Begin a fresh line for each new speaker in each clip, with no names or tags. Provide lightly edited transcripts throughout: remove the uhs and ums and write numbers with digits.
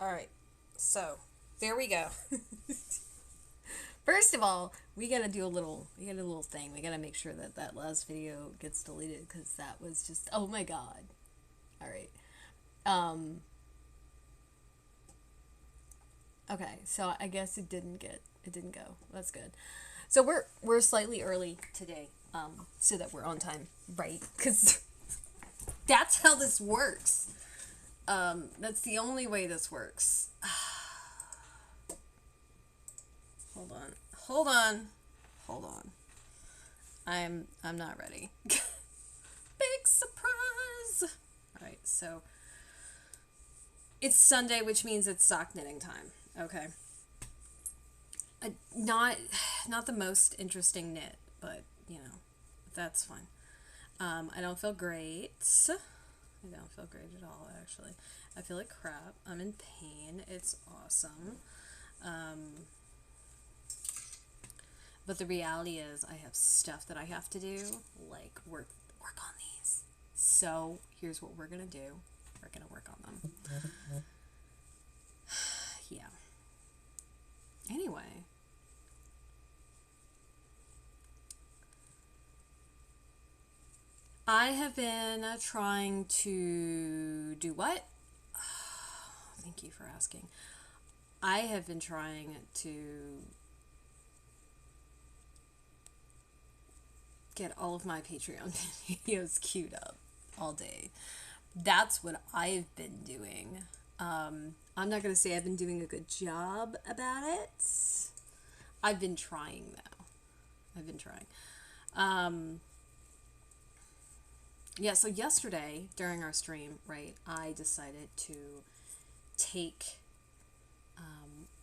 All right. So, there we go. First of all, we got a little thing. We gotta make sure that that last video gets deleted because that was just, oh my god. All right. Um, okay, so I guess it didn't go. That's good. So we're slightly early today, so that we're on time, right? Because that's how this works. That's the only way this works. Hold on. Hold on. Hold on. I'm not ready. Big surprise. All right, so it's Sunday, which means it's sock knitting time. Okay. Not not the most interesting knit, but you know, that's fine. I don't feel great. I don't feel great at all, actually. I feel like crap. I'm in pain. It's awesome. Um, but the reality is, I have stuff that I have to do, like work on these. So here's what we're gonna do. We're gonna work on them. Yeah. Anyway, I have been trying to do what? Thank you for asking. I have been trying to get all of my Patreon videos queued up all day. That's what I've been doing. I'm not going to say I've been doing a good job about it. I've been trying, though. I've been trying. Um, yeah, so yesterday during our stream, right, I decided to take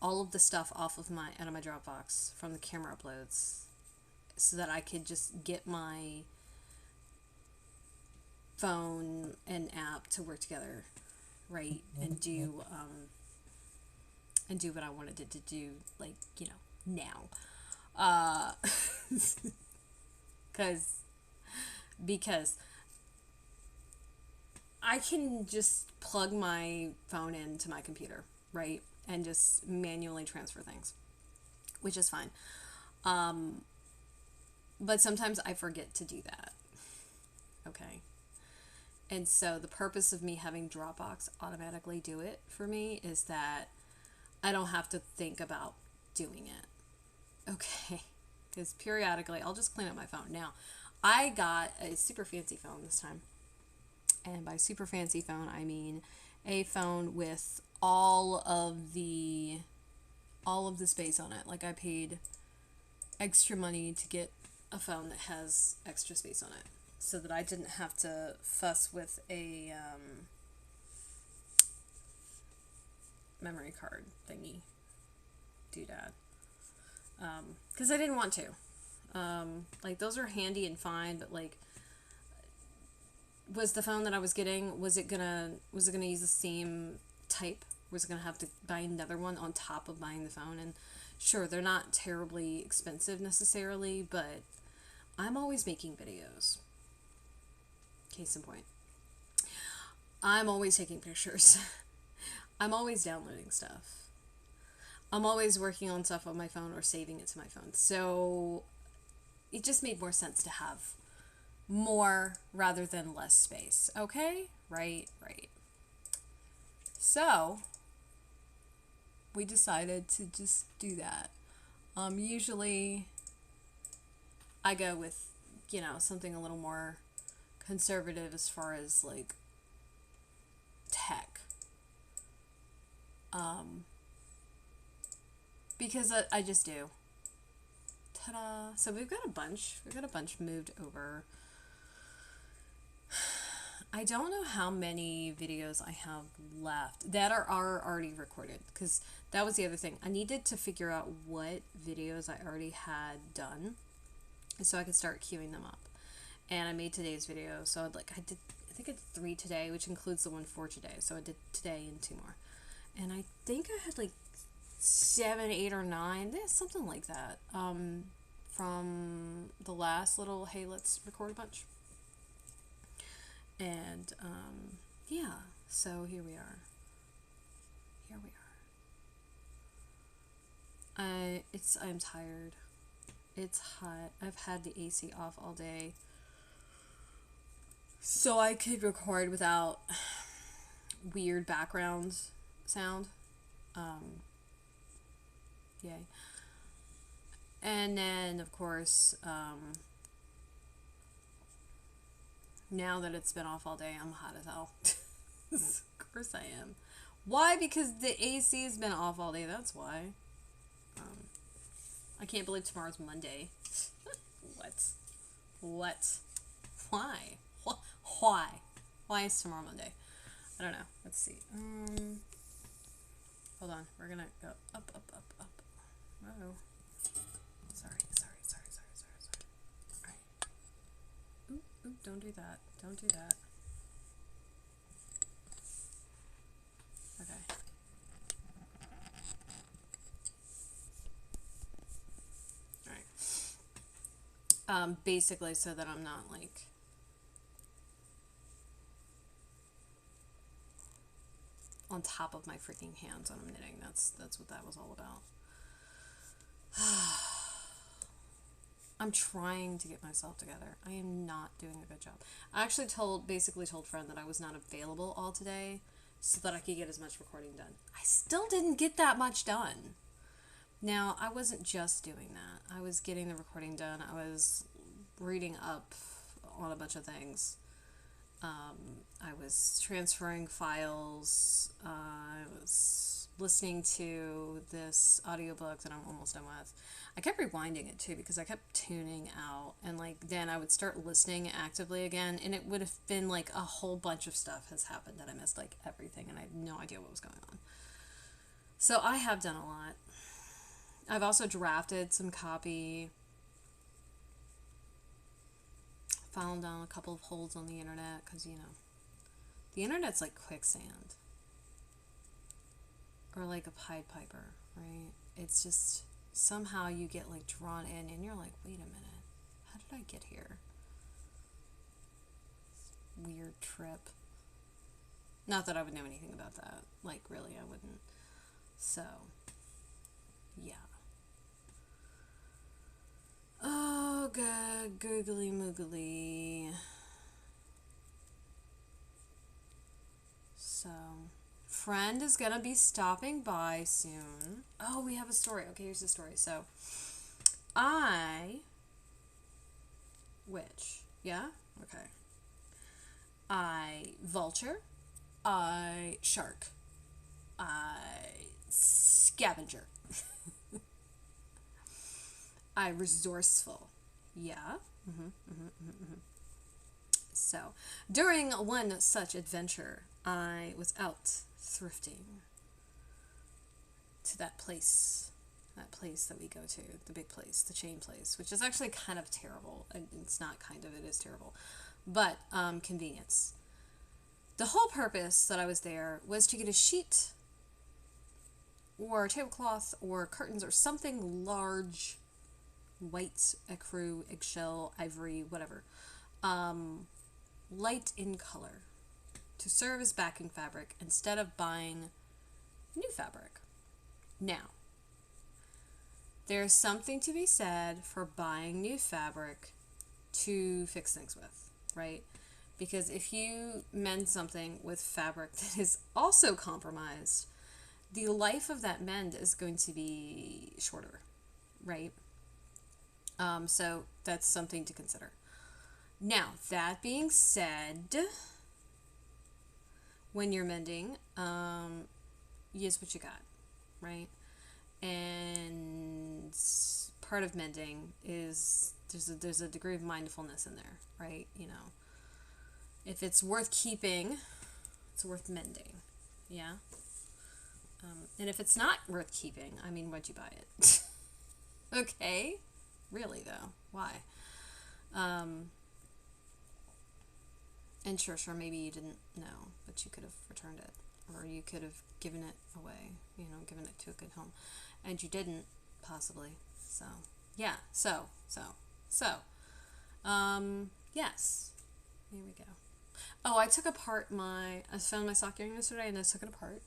all of the stuff off of my out of my Dropbox from the camera uploads so that I could just get my phone and app to work together, right, and do what I wanted it to do, like now, uh, because because I can just plug my phone into my computer, right, and just manually transfer things, which is fine. Um, but sometimes I forget to do that. Okay. And so the purpose of me having Dropbox automatically do it for me is that I don't have to think about doing it. Okay. Because periodically I'll just clean up my phone. Now, I got a super fancy phone this time. And by super fancy phone, I mean a phone with all of the space on it. Like I paid extra money to get a phone that has extra space on it so that I didn't have to fuss with a memory card thingy doodad. Because I didn't want to. Like those are handy and fine, but like, was the phone that I was getting, was it gonna use the same type? Was it gonna have to buy another one on top of buying the phone? And sure, they're not terribly expensive necessarily, but I'm always making videos. Case in point, I'm always taking pictures. I'm always downloading stuff. I'm always working on stuff on my phone or saving it to my phone. So it just made more sense to have more rather than less space. Okay? Right, right. So we decided to just do that. Usually I go with, something a little more conservative as far as like tech. Um, because I just do. Ta-da! So we've got a bunch. We've got a bunch moved over. I don't know how many videos I have left that are already recorded, because that was the other thing. I needed to figure out what videos I already had done so I could start queuing them up. And I made today's video, so I think I did 3 today, which includes the one for today. So I did today and 2 more. And I think I had like 7, 8, or 9, something like that, from the last little, hey, let's record a bunch. And yeah, so here we are. here we are. I'm tired. It's hot. I've had the AC off all day. So I could record without weird background sound. Yay. And then, of course, now that it's been off all day, I'm hot as hell. Of course I am. Why? Because the AC has been off all day. That's why. I can't believe tomorrow's Monday. What? Why? Why? Why is tomorrow Monday? I don't know. Let's see. Hold on. We're gonna go up. Oh. Sorry. Alright. Oop, don't do that. Don't do that. Okay. Alright. Basically so that I'm not, like, on top of my freaking hands when I'm knitting. That's what that was all about. I'm trying to get myself together. I am not doing a good job. I actually basically told Friend that I was not available all today so that I could get as much recording done. I still didn't get that much done. Now, I wasn't just doing that. I was getting the recording done. I was reading up on a bunch of things. I was transferring files. I was listening to this audiobook that I'm almost done with. I kept rewinding it too because I kept tuning out, and like then I would start listening actively again, and it would have been like a whole bunch of stuff has happened that I missed, like everything, and I had no idea what was going on. So I have done a lot. I've also drafted some copy. Found down a couple of holes on the internet because, you know, the internet's like quicksand or like a Pied Piper, right? It's just somehow you get like drawn in and you're like, wait a minute, how did I get here? Weird trip. Not that I would know anything about that. Like, really, I wouldn't. So, yeah. Oh, God, googly moogly. So, Friend is gonna be stopping by soon. Oh, we have a story. Okay, here's the story. So, yeah? Okay. Vulture. Shark. Scavenger. Resourceful. Yeah. So, during one such adventure, I was out thrifting to that place that we go to, the big place, the chain place, which is actually kind of terrible. It's not kind of, it is terrible. But, convenience. The whole purpose that I was there was to get a sheet or a tablecloth or curtains or something large, white, ecru, eggshell, ivory, whatever, light in color, to serve as backing fabric instead of buying new fabric. Now, there's something to be said for buying new fabric to fix things with, right? Because if you mend something with fabric that is also compromised, the life of that mend is going to be shorter, right? So that's something to consider. Now, that being said, when you're mending, use what you got, right? And part of mending is there's a degree of mindfulness in there, right? You know, if it's worth keeping, it's worth mending, yeah? And if it's not worth keeping, I mean, why'd you buy it? Okay? Really, though. Why? And sure, maybe you didn't know, but you could have returned it. Or you could have given it away, you know, given it to a good home. And you didn't, possibly. So, yeah. Yes. Here we go. Oh, I found my sock earring yesterday and I took it apart.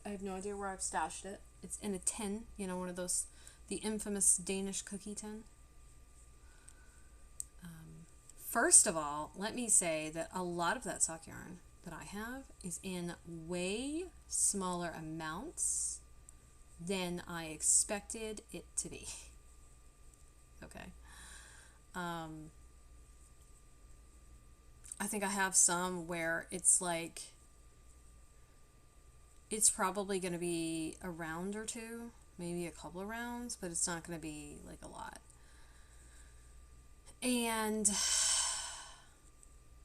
I have no idea where I've stashed it. It's in a tin, you know, one of those, the infamous Danish cookie tin. First of all, let me say that a lot of that sock yarn that I have is in way smaller amounts than I expected it to be. Okay. I think I have some where it's like, it's probably going to be a round or two, maybe a couple of rounds, but it's not going to be like a lot. And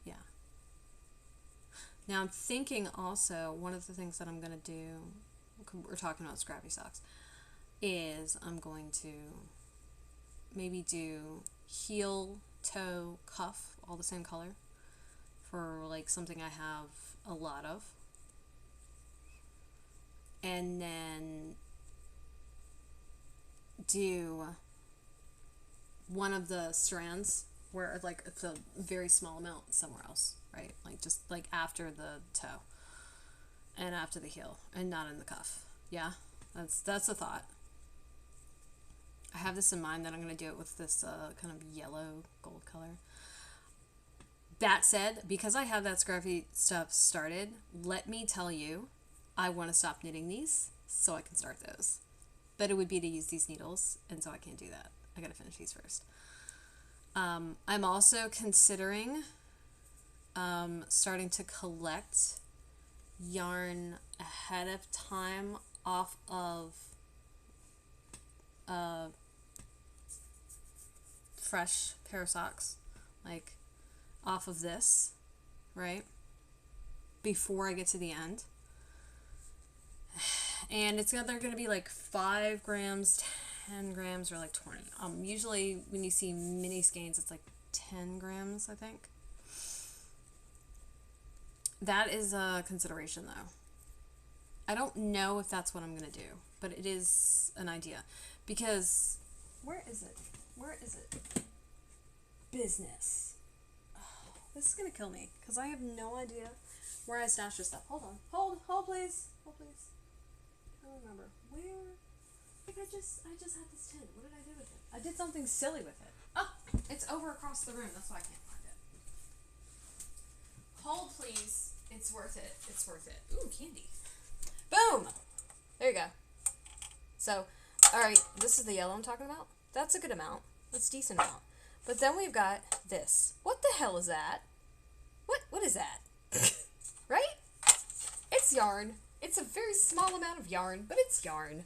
yeah. Now I'm thinking also, one of the things that I'm going to do, we're talking about scrappy socks, is I'm going to maybe do heel, toe, cuff, all the same color for like something I have a lot of. And then do one of the strands where like it's a very small amount somewhere else, right? Like just like after the toe and after the heel and not in the cuff. Yeah, that's a thought. I have this in mind that I'm going to do it with this kind of yellow gold color. That said, because I have that scruffy stuff started, let me tell you, I want to stop knitting these so I can start those. But it would be to use these needles, and so I can't do that. I got to finish these first. I'm also considering starting to collect yarn ahead of time off of fresh pair of socks, like off of this, right, before I get to the end. And it's either going to be like 5 grams, 10 grams, or like 20. Usually when you see mini skeins, it's like 10 grams, I think. That is a consideration, though. I don't know if that's what I'm going to do, but it is an idea. Because, where is it? Where is it? Business. Oh, this is going to kill me, because I have no idea where I stashed this stuff. Hold on. Hold please. Hold please. I don't remember. Where? Like I just had this tin. What did I do with it? I did something silly with it. Oh, it's over across the room. That's why I can't find it. Hold please. It's worth it. It's worth it. Ooh, candy. Boom! There you go. So, alright, this is the yellow I'm talking about. That's a good amount. That's a decent amount. But then we've got this. What the hell is that? What is that? Right? It's yarn. It's a very small amount of yarn, but it's yarn.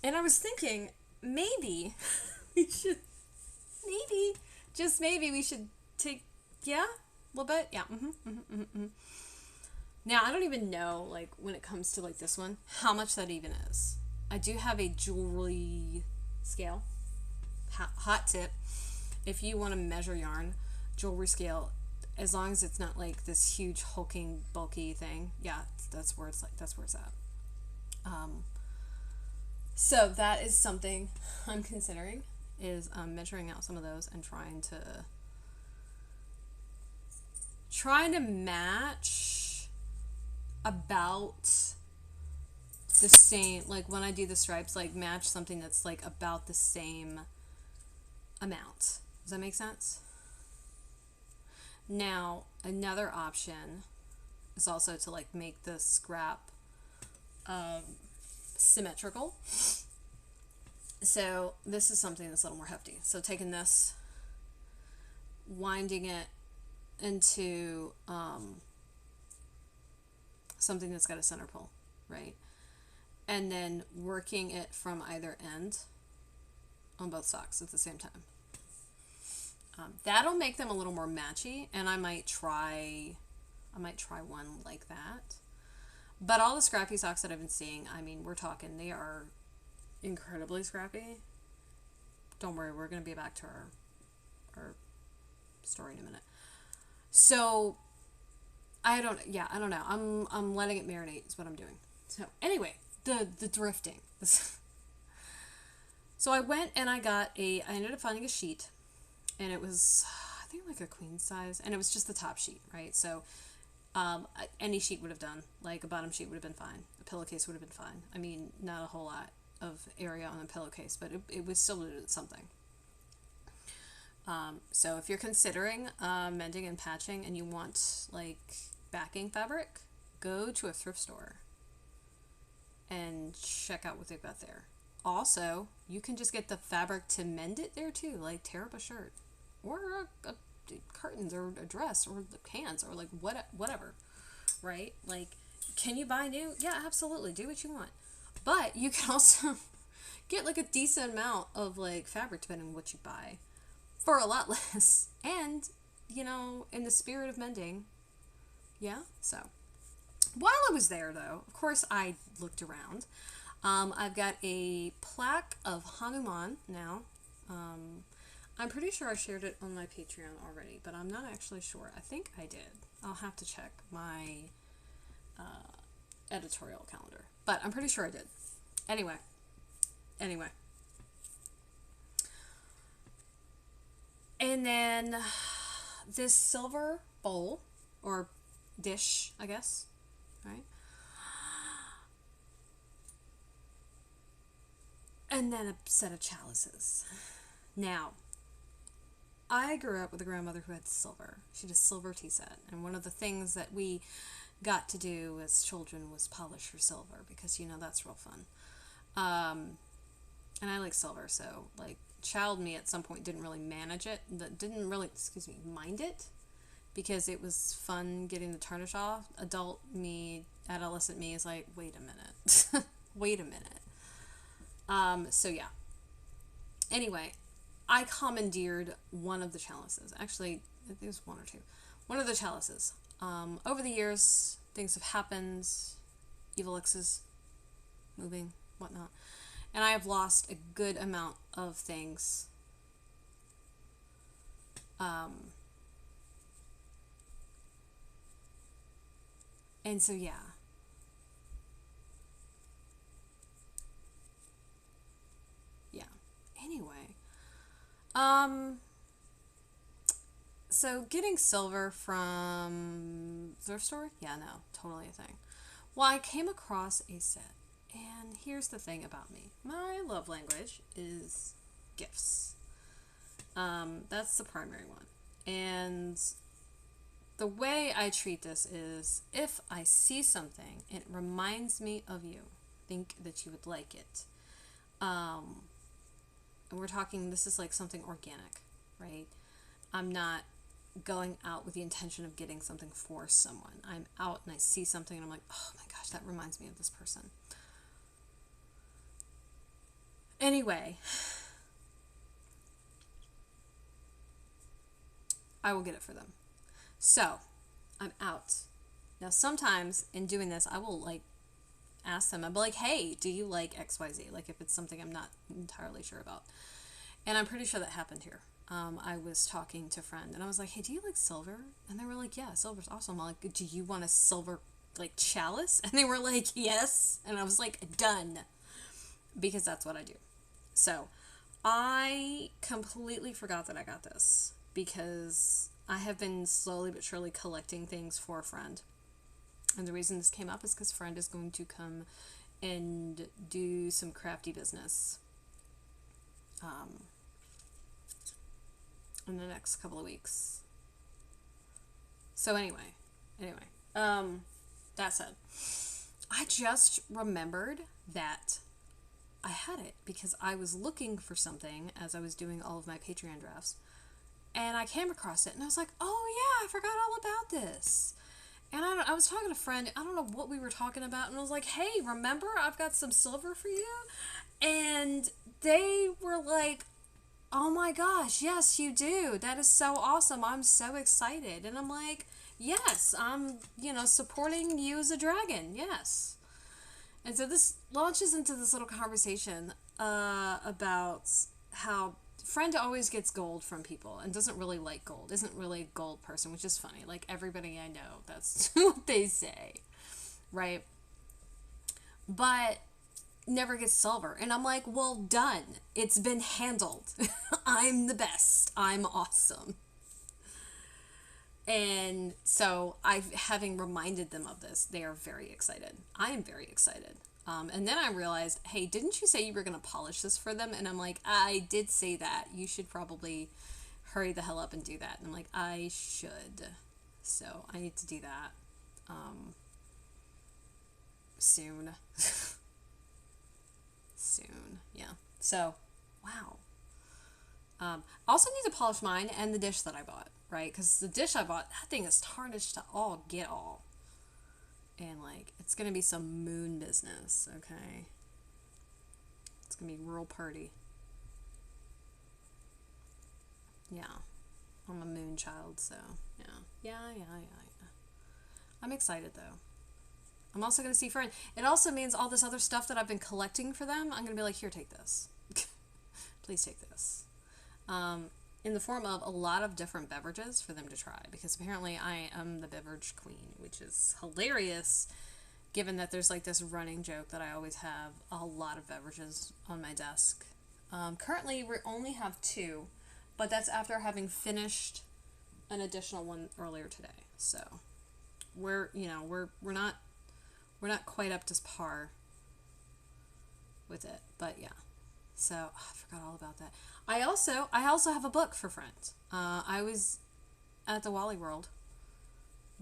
And I was thinking, maybe we should, just maybe we should take, yeah, a little bit, yeah, Now, I don't even know, like, when it comes to, like, this one, how much that even is. I do have a jewelry scale. Hot tip. If you want to measure yarn, jewelry scale, as long as it's not, like, this huge, hulking, bulky thing, yeah, that's where it's at. So that is something I'm considering, is measuring out some of those and trying to match about the same, like when I do the stripes, like match something that's like about the same amount. Does that make sense? Now, another option is also to like make the scrap symmetrical. So this is something that's a little more hefty. So taking this, winding it into something that's got a center pull, right? And then working it from either end on both socks at the same time. That'll make them a little more matchy, and I might try one like that. But all the scrappy socks that I've been seeing, I mean, we're talking, they are incredibly scrappy. Don't worry, we're going to be back to our story in a minute. So, I don't know. I'm letting it marinate is what I'm doing. So, anyway, the thrifting. So I went and I ended up finding a sheet, and it was, I think like a queen size, and it was just the top sheet, right? So Any sheet would have done. Like a bottom sheet would have been fine. A pillowcase would have been fine. I mean, not a whole lot of area on a pillowcase, but it was still something. So if you're considering mending and patching and you want like backing fabric, go to a thrift store and check out what they've got there. Also, you can just get the fabric to mend it there too, like tear up a shirt or a curtains or a dress or the pants or like whatever, right? Like, can you buy new? Yeah, absolutely. Do what you want. But you can also get like a decent amount of like fabric depending on what you buy for a lot less. And, you know, in the spirit of mending, yeah, so. While I was there, though, of course, I looked around. I've got a plaque of Hanuman now. I'm pretty sure I shared it on my Patreon already, but I'm not actually sure. I think I did. I'll have to check my editorial calendar, but I'm pretty sure I did. Anyway. And then this silver bowl, or dish, I guess, right? And then a set of chalices. Now, I grew up with a grandmother who had silver. She had a silver tea set, and one of the things that we got to do as children was polish her silver, because, you know, that's real fun. And I like silver, so, like, child me at some point didn't really manage it, didn't really, mind it, because it was fun getting the tarnish off. Adolescent me is like, wait a minute. Wait a minute. So yeah. Anyway, I commandeered one of the chalices. Actually, I think it was one or two. One of the chalices. Over the years, things have happened. Evil X's moving, whatnot. And I have lost a good amount of things. And so, yeah. Yeah. Anyway. So getting silver from thrift store? Yeah, no. Totally a thing. Well, I came across a set. And here's the thing about me. My love language is gifts. That's the primary one. And the way I treat this is, if I see something, it reminds me of you. Think that you would like it. And we're talking, this is like something organic, right? I'm not going out with the intention of getting something for someone. I'm out and I see something and I'm like, oh my gosh, that reminds me of this person. Anyway, I will get it for them. So, I'm out. Now, sometimes in doing this, I will like ask them. I'll be like, hey, do you like XYZ? Like, if it's something I'm not entirely sure about. And I'm pretty sure that happened here. I was talking to a friend and I was like, hey, do you like silver? And they were like, yeah, silver's awesome. I'm like, do you want a silver like chalice? And they were like, yes. And I was like, done. Because that's what I do. So, I completely forgot that I got this because I have been slowly but surely collecting things for a friend. And the reason this came up is because a friend is going to come and do some crafty business in the next couple of weeks. So anyway, that said, I just remembered that I had it because I was looking for something as I was doing all of my Patreon drafts, and I came across it, and I was like, oh yeah, I forgot all about this. And I was talking to a friend, I don't know what we were talking about, and I was like, hey, remember, I've got some silver for you? And they were like, oh my gosh, yes, you do. That is so awesome. I'm so excited. And I'm like, yes, I'm, supporting you as a dragon. Yes. And so this launches into this little conversation about how friend always gets gold from people and doesn't really like gold, isn't really a gold person, which is funny. Like, everybody I know, that's what they say, right? But never gets silver. And I'm like, well, done. It's been handled. I'm the best. I'm awesome. And so having reminded them of this, they are very excited. I am very excited. And then I realized, hey, didn't you say you were going to polish this for them? And I'm like, I did say that. You should probably hurry the hell up and do that. And I'm like, I should. So I need to do that soon. Soon. Yeah. So, wow. I also need to polish mine and the dish that I bought, right? Because the dish I bought, that thing is tarnished to all get all. And, like, it's going to be some moon business, okay? It's going to be real party. Yeah. I'm a moon child, so, yeah. Yeah. I'm excited, though. I'm also going to see friends. It also means all this other stuff that I've been collecting for them, I'm going to be like, here, take this. Please take this. In the form of a lot of different beverages for them to try, because apparently I am the beverage queen, which is hilarious given that there's like this running joke that I always have a lot of beverages on my desk. Currently we only have 2, but that's after having finished an additional one earlier today. So we're not quite up to par with it, but yeah. So I forgot all about that. I also have a book for friends. I was at the Wally World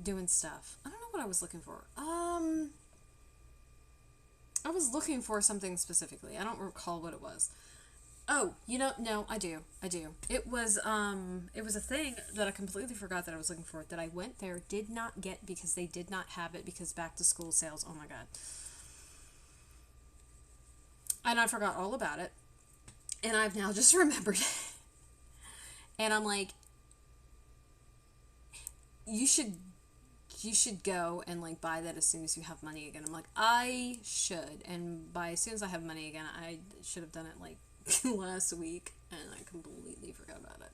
doing stuff. I don't know what I was looking for. I was looking for something specifically. I don't recall what it was. Oh, no, I do. It was a thing that I completely forgot that I was looking for, that I went there, did not get because they did not have it because back to school sales. Oh my god. And I forgot all about it. And I've now just remembered it. And I'm like, you should go and like buy that as soon as you have money again. I'm like, I should. And by as soon as I have money again, I should have done it like last week. And I completely forgot about it.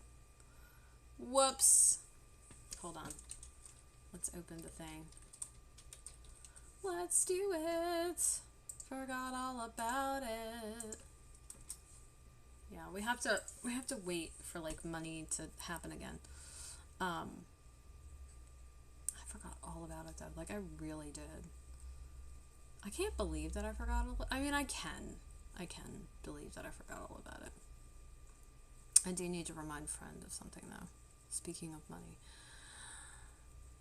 Whoops. Hold on. Let's open the thing. Let's do it. Forgot all about it. Yeah, we have to wait for like money to happen again. I forgot all about it though. Like I really did. I can't believe that I forgot all. I mean, I can believe that I forgot all about it. I do need to remind friend of something though. Speaking of money.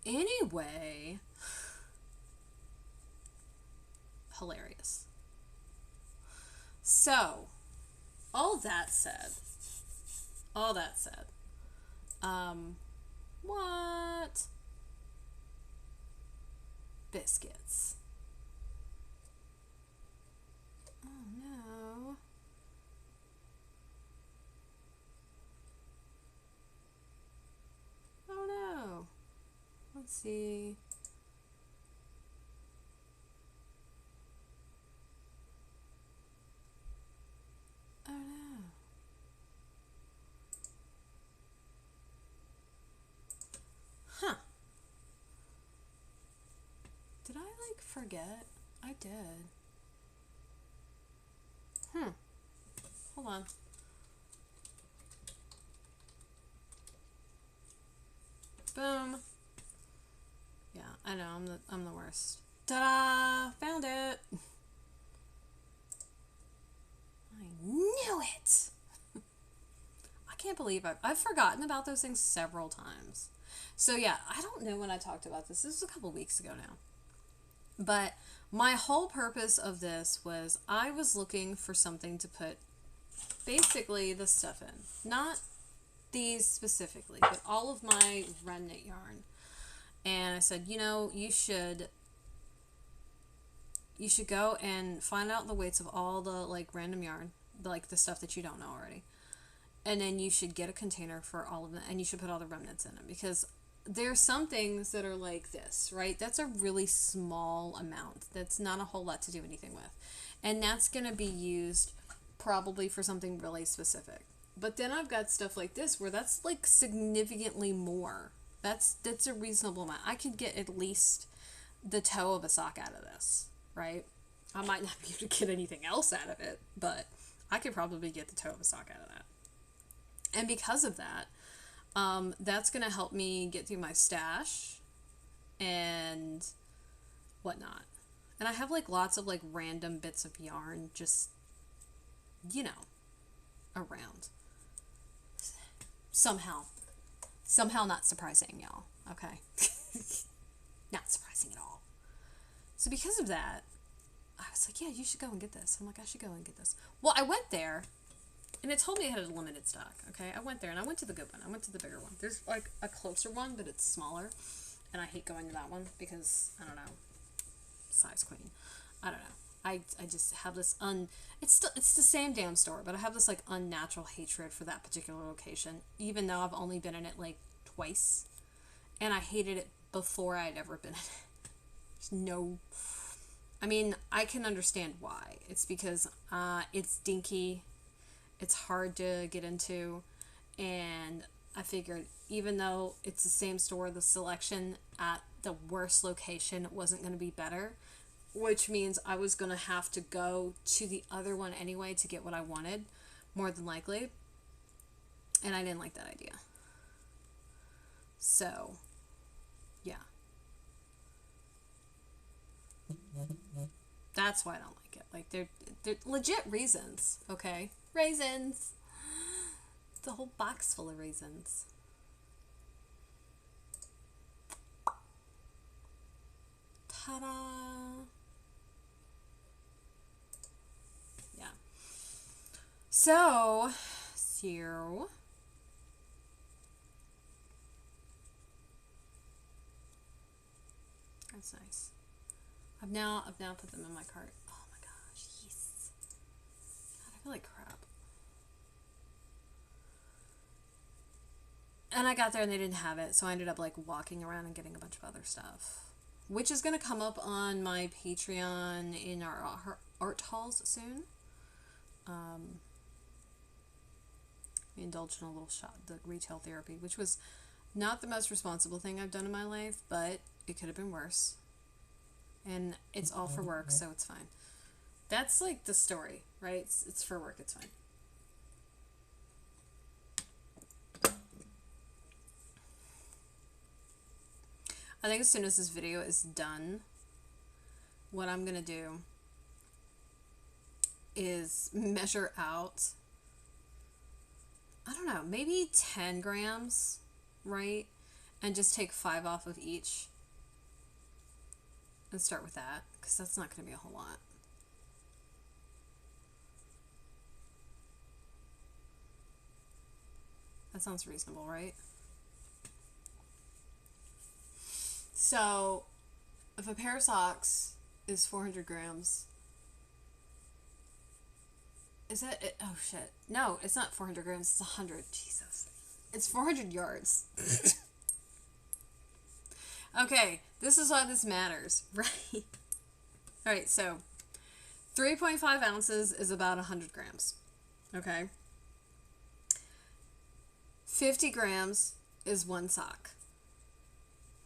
Anyway, hilarious. So, all that said, what? Biscuits. Oh no. Oh no. Let's see. Oh no. Huh. Did I like forget? I did. Hold on. Boom. Yeah, I know, I'm the worst. Ta-da! Found it! I knew it! I can't believe I've forgotten about those things several times. So yeah, I don't know when I talked about this. This was a couple weeks ago now. But my whole purpose of this was I was looking for something to put basically the stuff in. Not these specifically, but all of my remnant yarn. And I said, you should go and find out the weights of all the like random yarn, like the stuff that you don't know already. And then you should get a container for all of them, and you should put all the remnants in it, because there are some things that are like this, right? That's a really small amount. That's not a whole lot to do anything with. And that's going to be used probably for something really specific. But then I've got stuff like this where that's like significantly more. That's a reasonable amount. I could get at least the toe of a sock out of this, right? I might not be able to get anything else out of it, but I could probably get the toe of a sock out of that. And because of that, That's gonna help me get through my stash and whatnot. And I have like lots of like random bits of yarn just, you know, around. Somehow. Somehow not surprising, y'all. Okay. Not surprising at all. So because of that, I was like, yeah, you should go and get this. I'm like, I should go and get this. Well, I went there, and it told me it had a limited stock, okay? I went there, and I went to the good one. I went to the bigger one. There's, like, a closer one, but it's smaller, and I hate going to that one because, I don't know, size queen. I don't know. I just have this it's the same damn store, but I have this, like, unnatural hatred for that particular location, even though I've only been in it, like, twice, and I hated it before I'd ever been in it. There's no... I mean, I can understand why. It's because it's dinky, it's hard to get into, and I figured even though it's the same store, the selection at the worst location wasn't going to be better, which means I was going to have to go to the other one anyway to get what I wanted, more than likely, and I didn't like that idea. So, yeah. That's why I don't like it. Like, they're legit reasons, okay? Raisins! It's a whole box full of raisins. Ta-da! Yeah. So, that's nice. I've now put them in my cart. Oh my gosh, yes. God, I feel like crap. And I got there and they didn't have it, so I ended up like walking around and getting a bunch of other stuff, which is gonna come up on my Patreon in our art hauls soon. We indulged in a little shot, the retail therapy, which was not the most responsible thing I've done in my life, but it could have been worse. And it's all for work, so it's fine. That's like the story, right? It's for work, it's fine. I think as soon as this video is done, what I'm gonna do is measure out, I don't know, maybe 10 grams, right? And just take 5 off of each. And start with that, because that's not going to be a whole lot. That sounds reasonable, right? So, if a pair of socks is 400 grams, is that it? Oh shit. No, it's not 400 grams, it's 100. Jesus. It's 400 yards. Okay, this is why this matters, right? Alright, so 3.5 ounces is about 100 grams. Okay? 50 grams is one sock.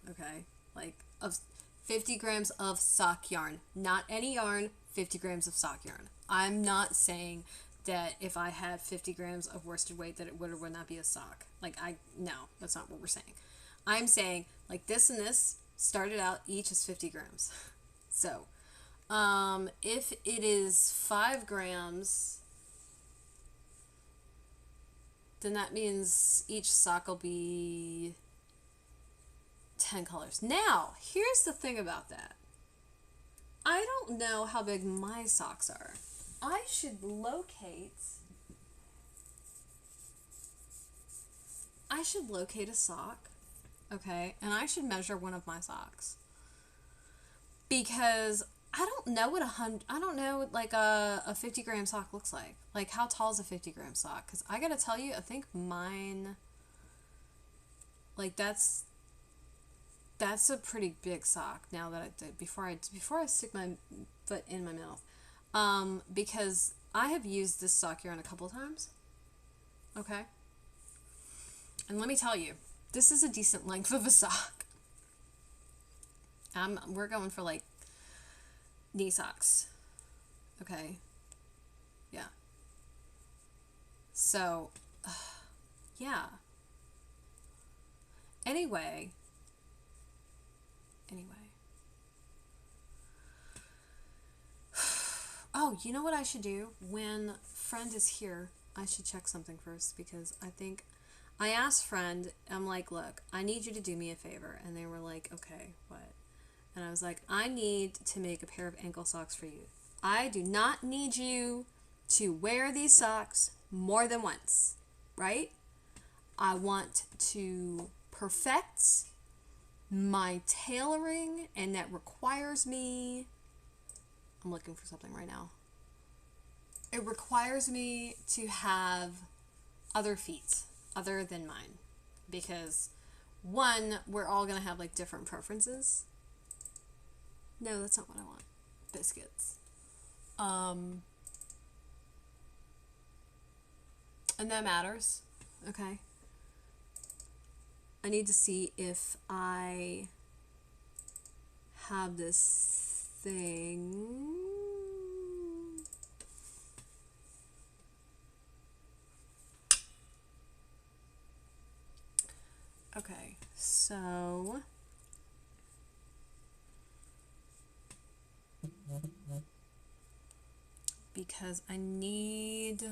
Okay? Like, of 50 grams of sock yarn. Not any yarn, 50 grams of sock yarn. I'm not saying that if I had 50 grams of worsted weight that it would or would not be a sock. Like, no, that's not what we're saying. I'm saying, like, this and this started out each as 50 grams. So, if it is 5 grams, then that means each sock will be 10 colors. Now, here's the thing about that. I don't know how big my socks are. I should locate a sock, okay, and I should measure one of my socks, because I don't know what like a 50 gram sock looks like. Like, how tall is a 50 gram sock? Because I gotta tell you, I think mine, like, that's a pretty big sock. Now that I did, before I stick my foot in my mouth, because I have used this sock yarn a couple times, okay, and let me tell you, this is a decent length of a sock. We're going for like knee socks, okay, yeah. So, yeah. Anyway, oh, you know what I should do? When friend is here, I should check something first, because I think I asked friend, I'm like, look, I need you to do me a favor. And they were like, okay, what? And I was like, I need to make a pair of ankle socks for you. I do not need you to wear these socks more than once, right? I want to perfect my tailoring, and that requires me, I'm looking for something right now. It requires me to have other feet other than mine, because one, we're all gonna have like different preferences. No, that's not what I want. Biscuits. And that matters. Okay. I need to see if I have this thing. Okay, so because I need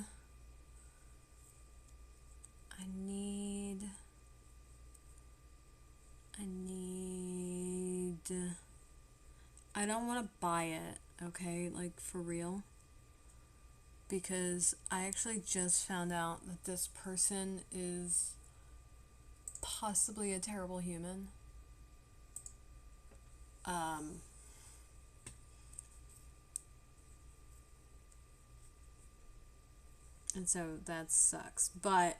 I don't want to buy it, okay, like for real, because I actually just found out that this person is possibly a terrible human. And so that sucks. But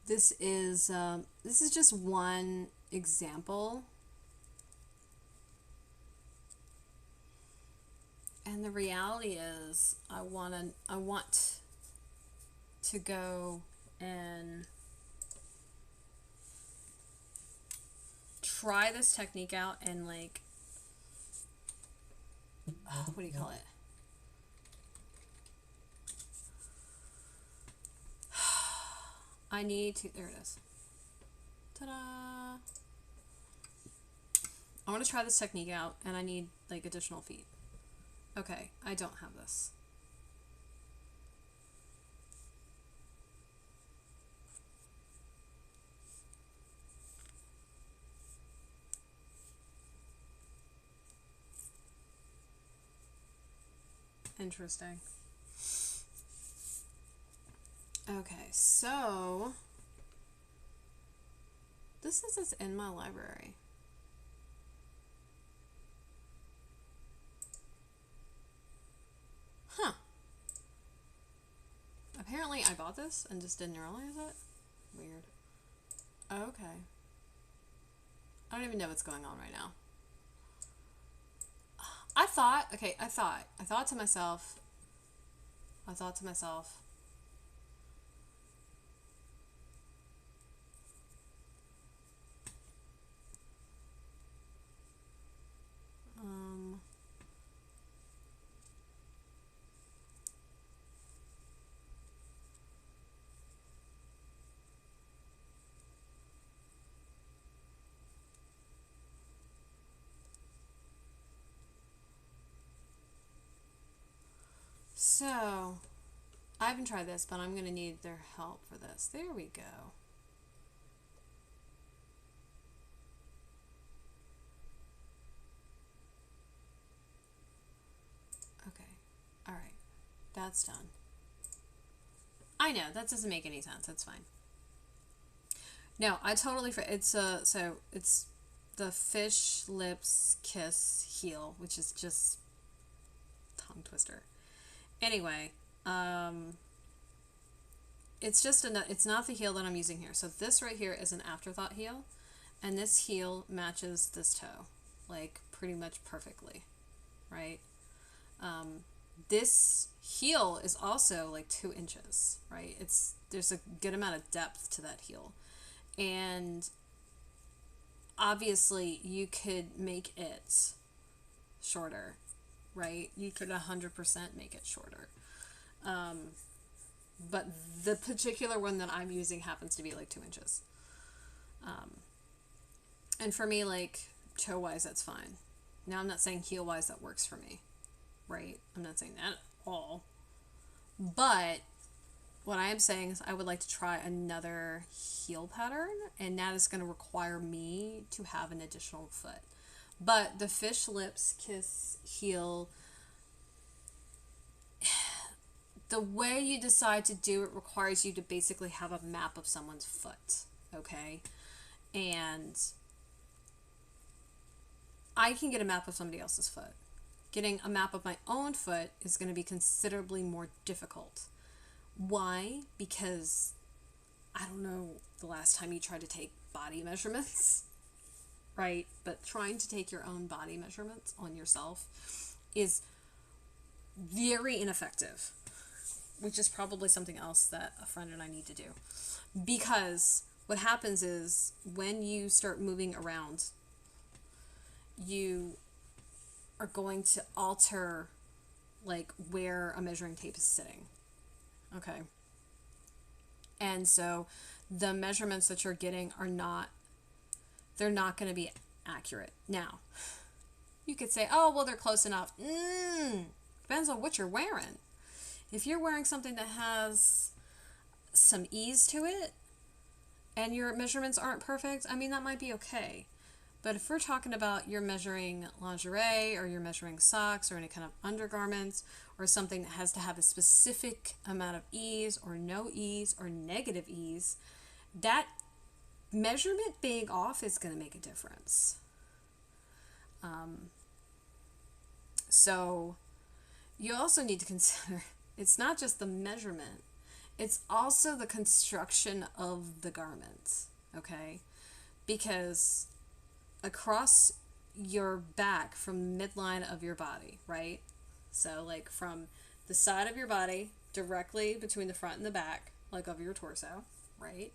this is just one example. And the reality is, I want to go and try this technique out and like, what do you call it? I need to, there it is. Ta-da! I want to try this technique out, and I need like additional feet. Okay, I don't have this. Interesting. Okay, so this is in my library. Huh. Apparently I bought this and just didn't realize it. Weird. Okay. I don't even know what's going on right now. I thought to myself, so I haven't tried this, but I'm going to need their help for this. There we go. Okay. All right. That's done. I know, that doesn't make any sense. That's fine. No, I totally it's so it's the Fish Lips Kiss heel, which is just tongue twister. Anyway, it's just it's not the heel that I'm using here. So this right here is an afterthought heel, and this heel matches this toe like pretty much perfectly, right? This heel is also like 2 inches, right? There's a good amount of depth to that heel, and obviously you could make it shorter, right? You could 100% make it shorter. But the particular one that I'm using happens to be like 2 inches. And for me, like, toe wise, that's fine. Now, I'm not saying heel wise that works for me, right? I'm not saying that at all. But what I am saying is I would like to try another heel pattern, and that is going to require me to have an additional foot. But the fish lips kiss heel, the way you decide to do it requires you to basically have a map of someone's foot, okay? And I can get a map of somebody else's foot. Getting a map of my own foot is going to be considerably more difficult. Why? Because I don't know the last time you tried to take body measurements, right? But trying to take your own body measurements on yourself is very ineffective, which is probably something else that a friend and I need to do. Because what happens is when you start moving around, you are going to alter like where a measuring tape is sitting. Okay. And so the measurements that you're getting they're not going to be accurate. Now, you could say, oh, well, they're close enough. Depends on what you're wearing. If you're wearing something that has some ease to it and your measurements aren't perfect, I mean, that might be okay. But if we're talking about you're measuring lingerie or you're measuring socks or any kind of undergarments or something that has to have a specific amount of ease or no ease or negative ease, that measurement being off is going to make a difference. So you also need to consider it's not just the measurement, it's also the construction of the garment, okay? Because across your back from midline of your body, right? So like from the side of your body directly between the front and the back, like of your torso, right?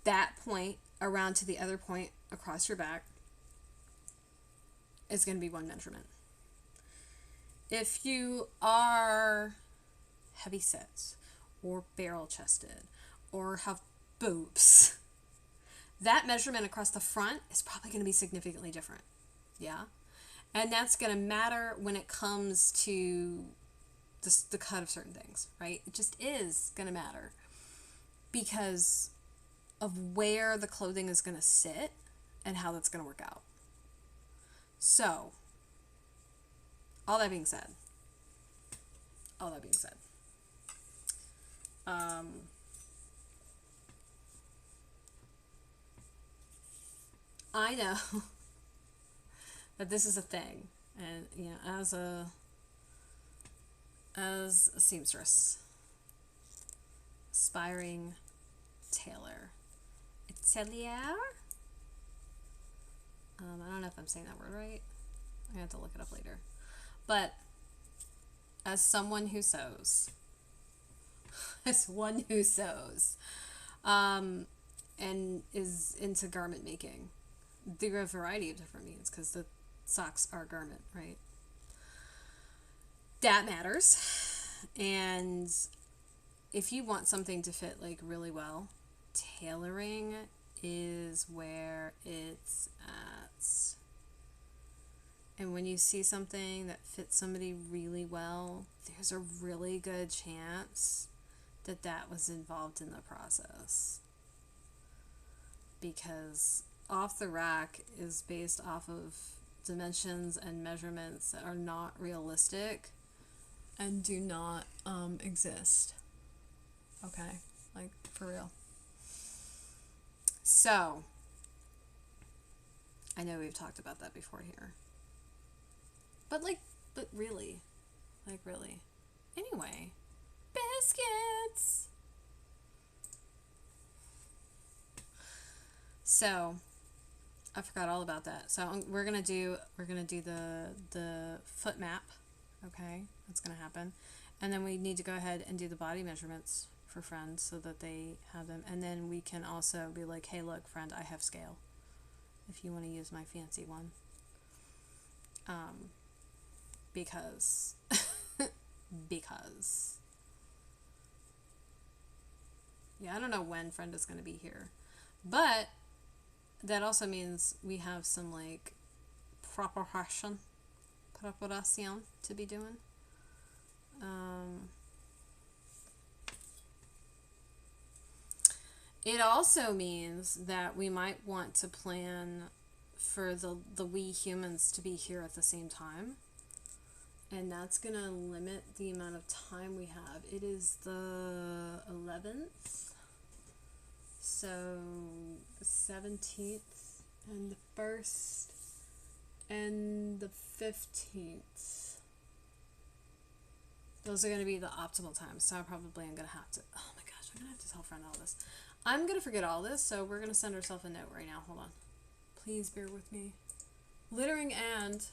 That point around to the other point across your back is going to be one measurement. If you are heavy set or barrel chested or have boobs, that measurement across the front is probably going to be significantly different. Yeah? And that's going to matter when it comes to the cut of certain things, right? It just is going to matter because of where the clothing is going to sit and how that's going to work out. So, all that being said, I know that this is a thing, and you know, as a seamstress, aspiring tailor, atelier. I don't know if I'm saying that word right. I have to look it up later. But as someone who sews, and is into garment making, there are a variety of different means because the socks are a garment, right? That matters. And if you want something to fit like really well, tailoring is where it's at. And when you see something that fits somebody really well, there's a really good chance that that was involved in the process. Because off the rack is based off of dimensions and measurements that are not realistic and do not exist. Okay? Like, for real. So, I know we've talked about that before here. But really. Anyway, biscuits! So, I forgot all about that. So we're gonna do the foot map, okay? That's gonna happen, and then we need to go ahead and do the body measurements for friends so that they have them, and then we can also be like, hey, look, friend, I have scale. If you want to use my fancy one, because yeah, I don't know when friend is gonna be here, but that also means we have some like preparation to be doing. It also means that we might want to plan for the we humans to be here at the same time. And that's going to limit the amount of time we have. It is the 11th. So, the 17th and the 1st and the 15th. Those are going to be the optimal times. So, I probably am going to have to... Oh my gosh, I'm going to have to tell Friend all this. I'm going to forget all this, so we're going to send ourselves a note right now. Hold on. Please bear with me. Littering and...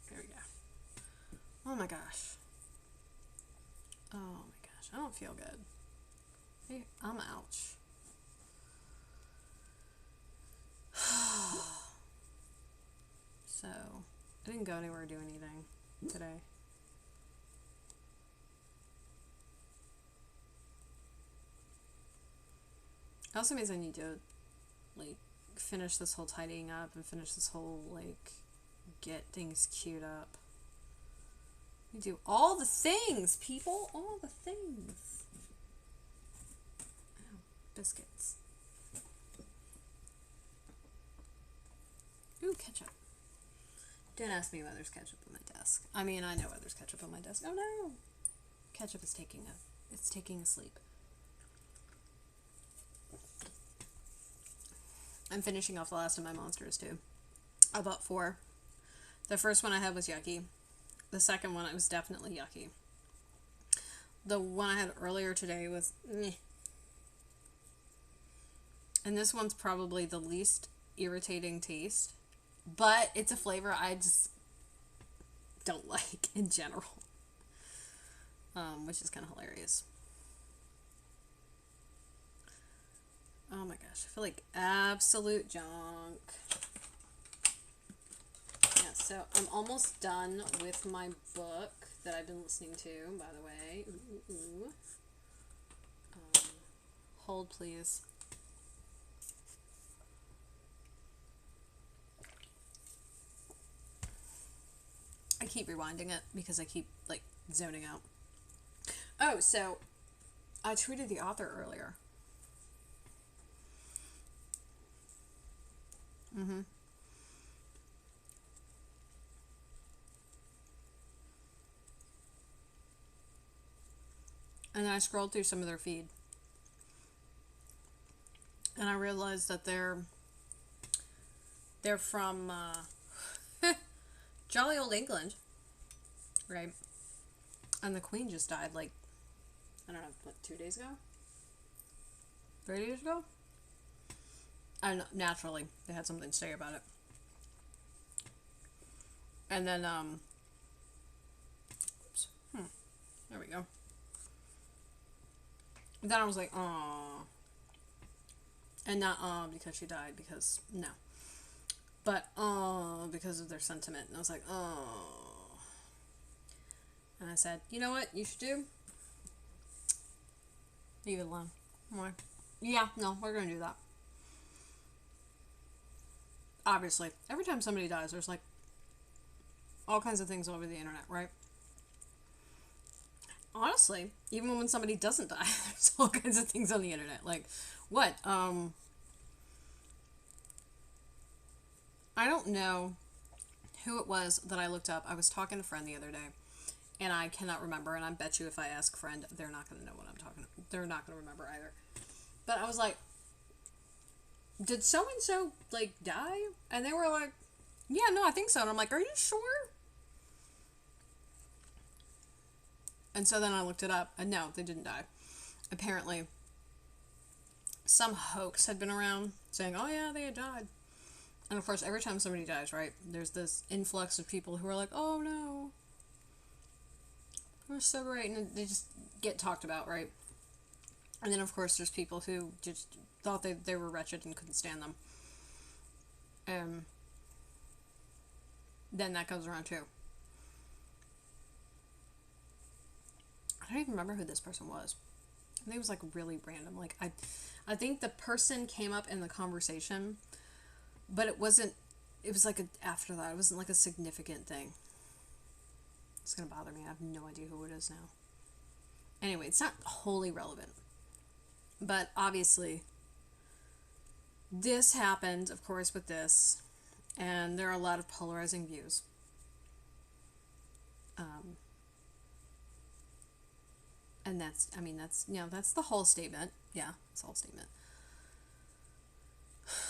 there we go. Oh my gosh. Oh my gosh. I don't feel good. Hey, I'm ouch. So, I didn't go anywhere or do anything today. Also means I need to, like, finish this whole tidying up and finish this whole, like, get things queued up. We do all the things, people! All the things! Oh, biscuits. Ooh, ketchup. Don't ask me why there's ketchup on my desk. I mean, I know why there's ketchup on my desk. Oh no! Ketchup is taking a sleep. I'm finishing off the last of my monsters too. I bought 4. The first one I had was yucky. The second one, it was definitely yucky. The one I had earlier today was meh. And this one's probably the least irritating taste. But it's a flavor I just don't like in general. Which is kind of hilarious. Oh my gosh, I feel like absolute junk. Yeah, so I'm almost done with my book that I've been listening to, by the way. Ooh, ooh, ooh. Hold, please. I keep rewinding it because I keep, like, zoning out. Oh, so I tweeted the author earlier. Mm-hmm. And then I scrolled through some of their feed. And I realized that they're from jolly old England. Right? And the Queen just died, like, I don't know, what, 2 days ago? 3 days ago? And naturally, they had something to say about it. And then, oops, there we go. Then I was like, oh, and not because she died, because no, but because of their sentiment. And I was like, oh, and I said, you know what you should do? Leave it alone. Why? Yeah, no, we're gonna do that. Obviously, every time somebody dies, there's like all kinds of things over the internet, right? Honestly, even when somebody doesn't die, there's all kinds of things on the internet. Like, what? I don't know who it was that I looked up. I was talking to a friend the other day, and I cannot remember, and I bet you if I ask a friend, they're not going to know what I'm talking about. They're not going to remember either. But I was like, did so-and-so, like, die? And they were like, yeah, no, I think so. And I'm like, are you sure? And so then I looked it up, and no, they didn't die. Apparently, some hoax had been around saying, oh yeah, they had died. And of course, every time somebody dies, right, there's this influx of people who are like, oh no. they're so great, and they just get talked about, right? And then, of course, there's people who just thought they were wretched and couldn't stand them. Then that comes around too. I don't even remember who this person was. I think it was like really random. Like I think the person came up in the conversation, but it wasn't. It was like after that. It wasn't like a significant thing. It's gonna bother me. I have no idea who it is now. Anyway, it's not wholly relevant, but obviously, this happened, of course, with this, and there are a lot of polarizing views. And that's, I mean, that's, that's the whole statement. Yeah, it's the whole statement.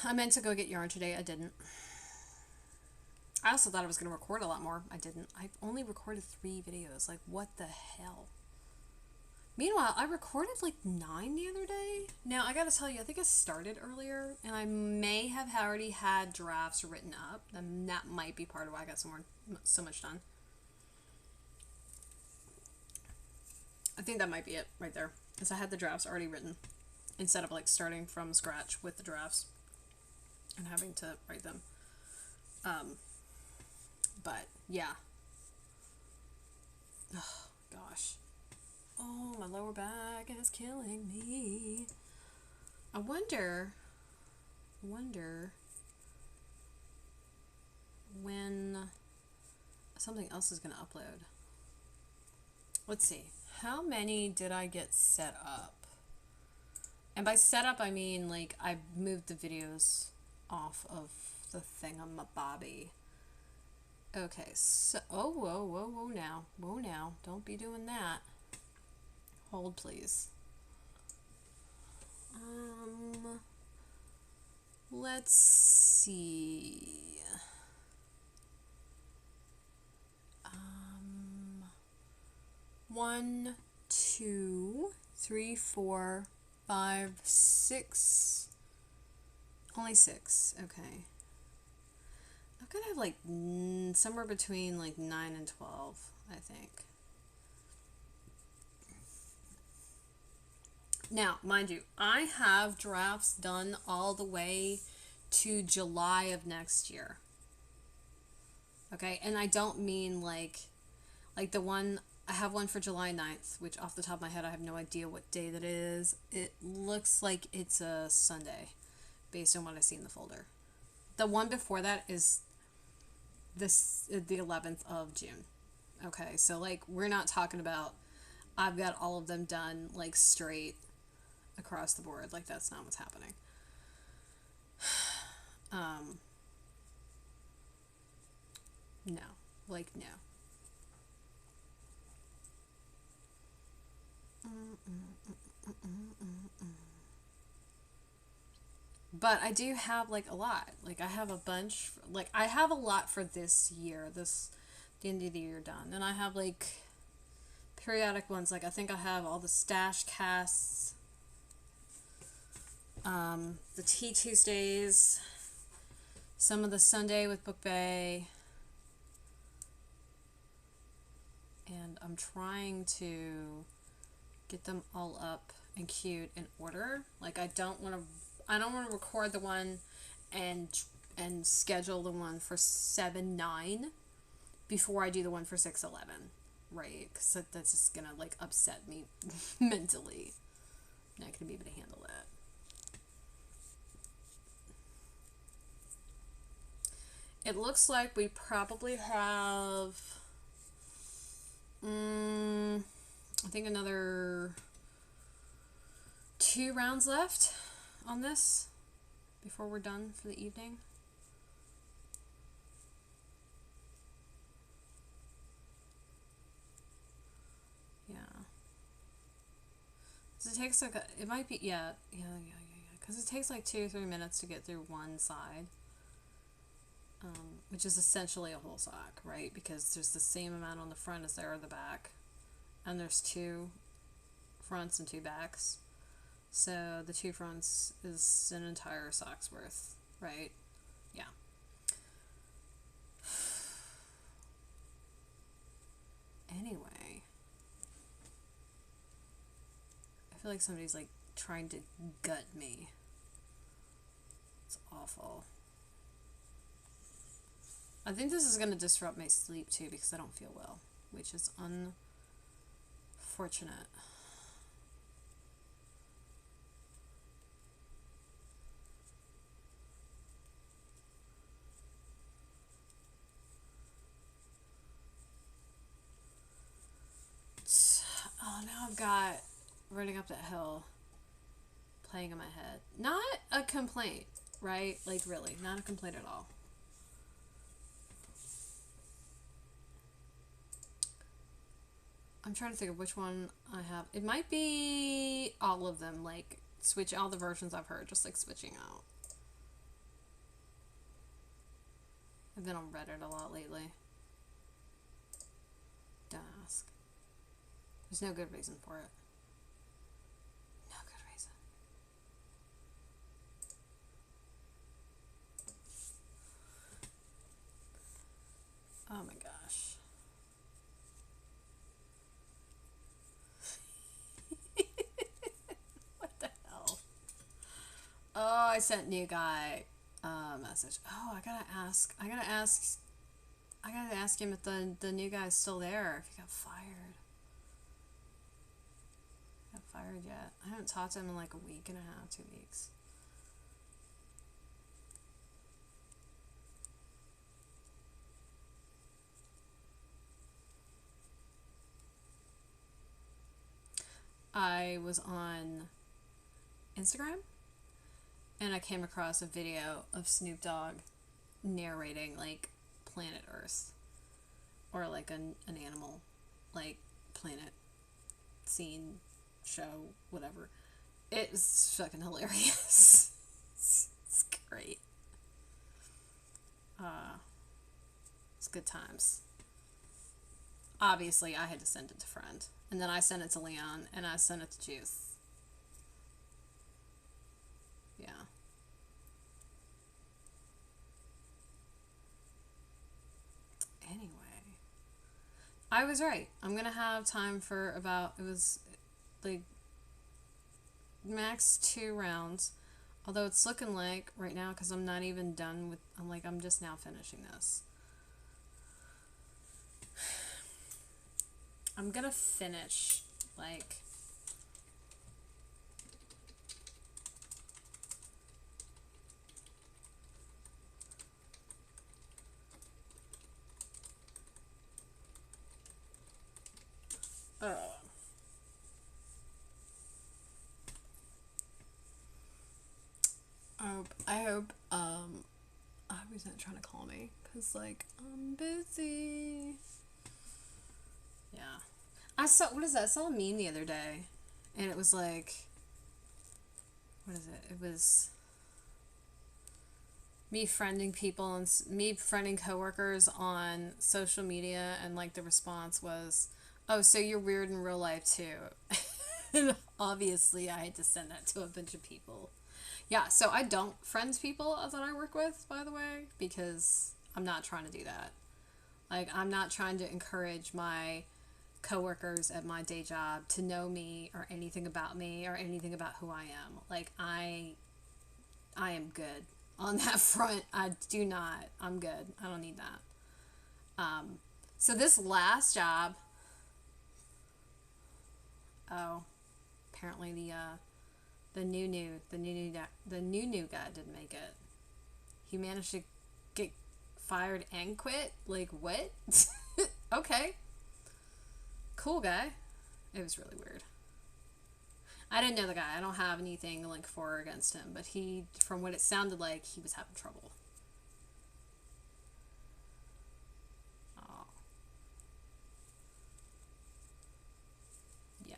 I meant to go get yarn today. I didn't. I also thought I was going to record a lot more. I didn't. I only recorded 3 videos. Like, what the hell? Meanwhile, I recorded like 9 the other day. Now, I gotta tell you, I think I started earlier, and I may have already had drafts written up, and that might be part of why I got so much done. I think that might be it right there, because I had the drafts already written, instead of like starting from scratch with the drafts and having to write them. But yeah. Oh, gosh. Oh, my lower back is killing me. I wonder when something else is going to upload. Let's see. How many did I get set up? And by set up, I mean like I moved the videos off of the thing on my bobby. Okay, so whoa now. Don't be doing that. Hold, please. Let's see. 1, 2, 3, 4, 5, 6. Only 6. Okay. I'm gonna have like somewhere between like 9 and 12, I think. Now, mind you, I have drafts done all the way to July of next year. Okay, and I don't mean like the one, I have one for July 9th, which off the top of my head, I have no idea what day that is. It looks like it's a Sunday, based on what I see in the folder. The one before that is the 11th of June. Okay, so like, we're not talking about, I've got all of them done, like, straight across the board. Like, that's not what's happening. No. Like, no. But I do have like a lot. Like I have a bunch. Like I have a lot for this year. The end of the year done. And I have like periodic ones. Like I think I have all the stash casts. The Tea Tuesdays. Some of the Sunday with Book Bay. And I'm trying to get them all up and queued in order. Like I don't want to record the one and schedule the one for 7/9 before I do the one for 6/11, right? Because that's just gonna like upset me mentally. I'm not gonna be able to handle that. It looks like we probably have I think another 2 rounds left on this before we're done for the evening. Yeah. Because it takes like it might be, yeah. Because it takes like 2 or 3 minutes to get through one side. Which is essentially a whole sock, right? Because there's the same amount on the front as there are the back. And there's 2 fronts and 2 backs. So the 2 fronts is an entire sock's worth, right? Yeah. Anyway, feel like somebody's like trying to gut me. It's awful. I think this is going to disrupt my sleep too because I don't feel well, which is unfortunate. Oh, now I've got Running Up That Hill playing in my head. Not a complaint, right? Like, really, not a complaint at all. I'm trying to think of which one I have. It might be all of them, like, switch all the versions I've heard, just like switching out. I've been on Reddit a lot lately. Don't ask. There's no good reason for it. No good reason. Oh my gosh. What the hell? Oh, I sent new guy a message. Oh, I gotta ask him if the new guy's still there, if he got fired. Got fired yet. I haven't talked to him in like a week and a half, 2 weeks. I was on Instagram and I came across a video of Snoop Dogg narrating like Planet Earth or like an animal, like planet scene, show, whatever. It was fucking hilarious. It's great. It's good times. Obviously, I had to send it to friend, and then I sent it to Leon, and I sent it to Juice. Yeah. Anyway, I was right. I'm gonna have time for about, it was like max 2 rounds, although it's looking like right now, because I'm not even done with, I'm just now finishing this. I'm gonna finish like I hope Abby's not trying to call me because like I'm busy. Yeah. I saw, what is that? I saw a meme the other day and it was like, what is it? It was me friending people and me friending coworkers on social media, and like the response was, oh, so you're weird in real life too. And obviously I had to send that to a bunch of people. Yeah, so I don't friend people that I work with, by the way, because I'm not trying to do that. Like, I'm not trying to encourage my coworkers at my day job to know me or anything about who I am. Like, I am good on that front. I do not. I'm good. I don't need that. So this last job, apparently the new guy didn't make it. He managed to get fired and quit. Like, what? Okay. Cool guy. It was really weird. I didn't know the guy. I don't have anything like for or against him, but he, from what it sounded like, he was having trouble. Oh. Yeah.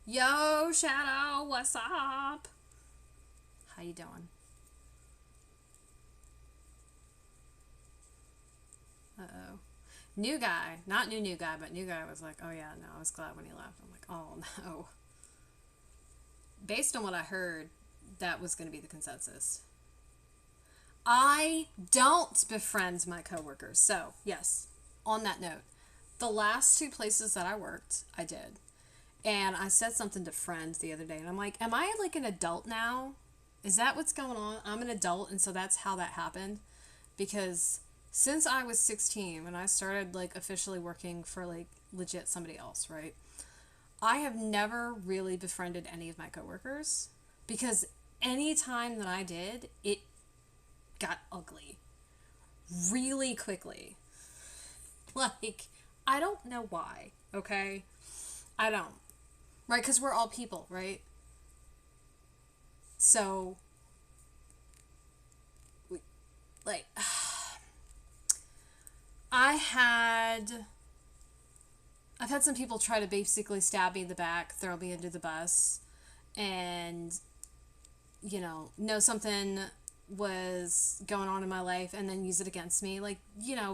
Yo, Shadow, what's up? How you doing? Uh-oh. New guy, not new guy, but new guy was like, oh yeah, no, I was glad when he left. I'm like, oh no. Based on what I heard, that was going to be the consensus. I don't befriend my coworkers. So, yes, on that note, The last two places that I worked, I did. And I said something to friends the other day, and I'm like, am I like an adult now? Is that what's going on? I'm an adult, and so that's how that happened. Because since I was 16, when I started like officially working for like legit somebody else, right? I have never really befriended any of my coworkers because any time that I did, it got ugly really quickly. Like, I don't know why, okay? I don't. Right? Because we're all people, right? So, like, I had. I've had some people try to basically stab me in the back, throw me into the bus, and, know something was going on in my life and then use it against me. Like,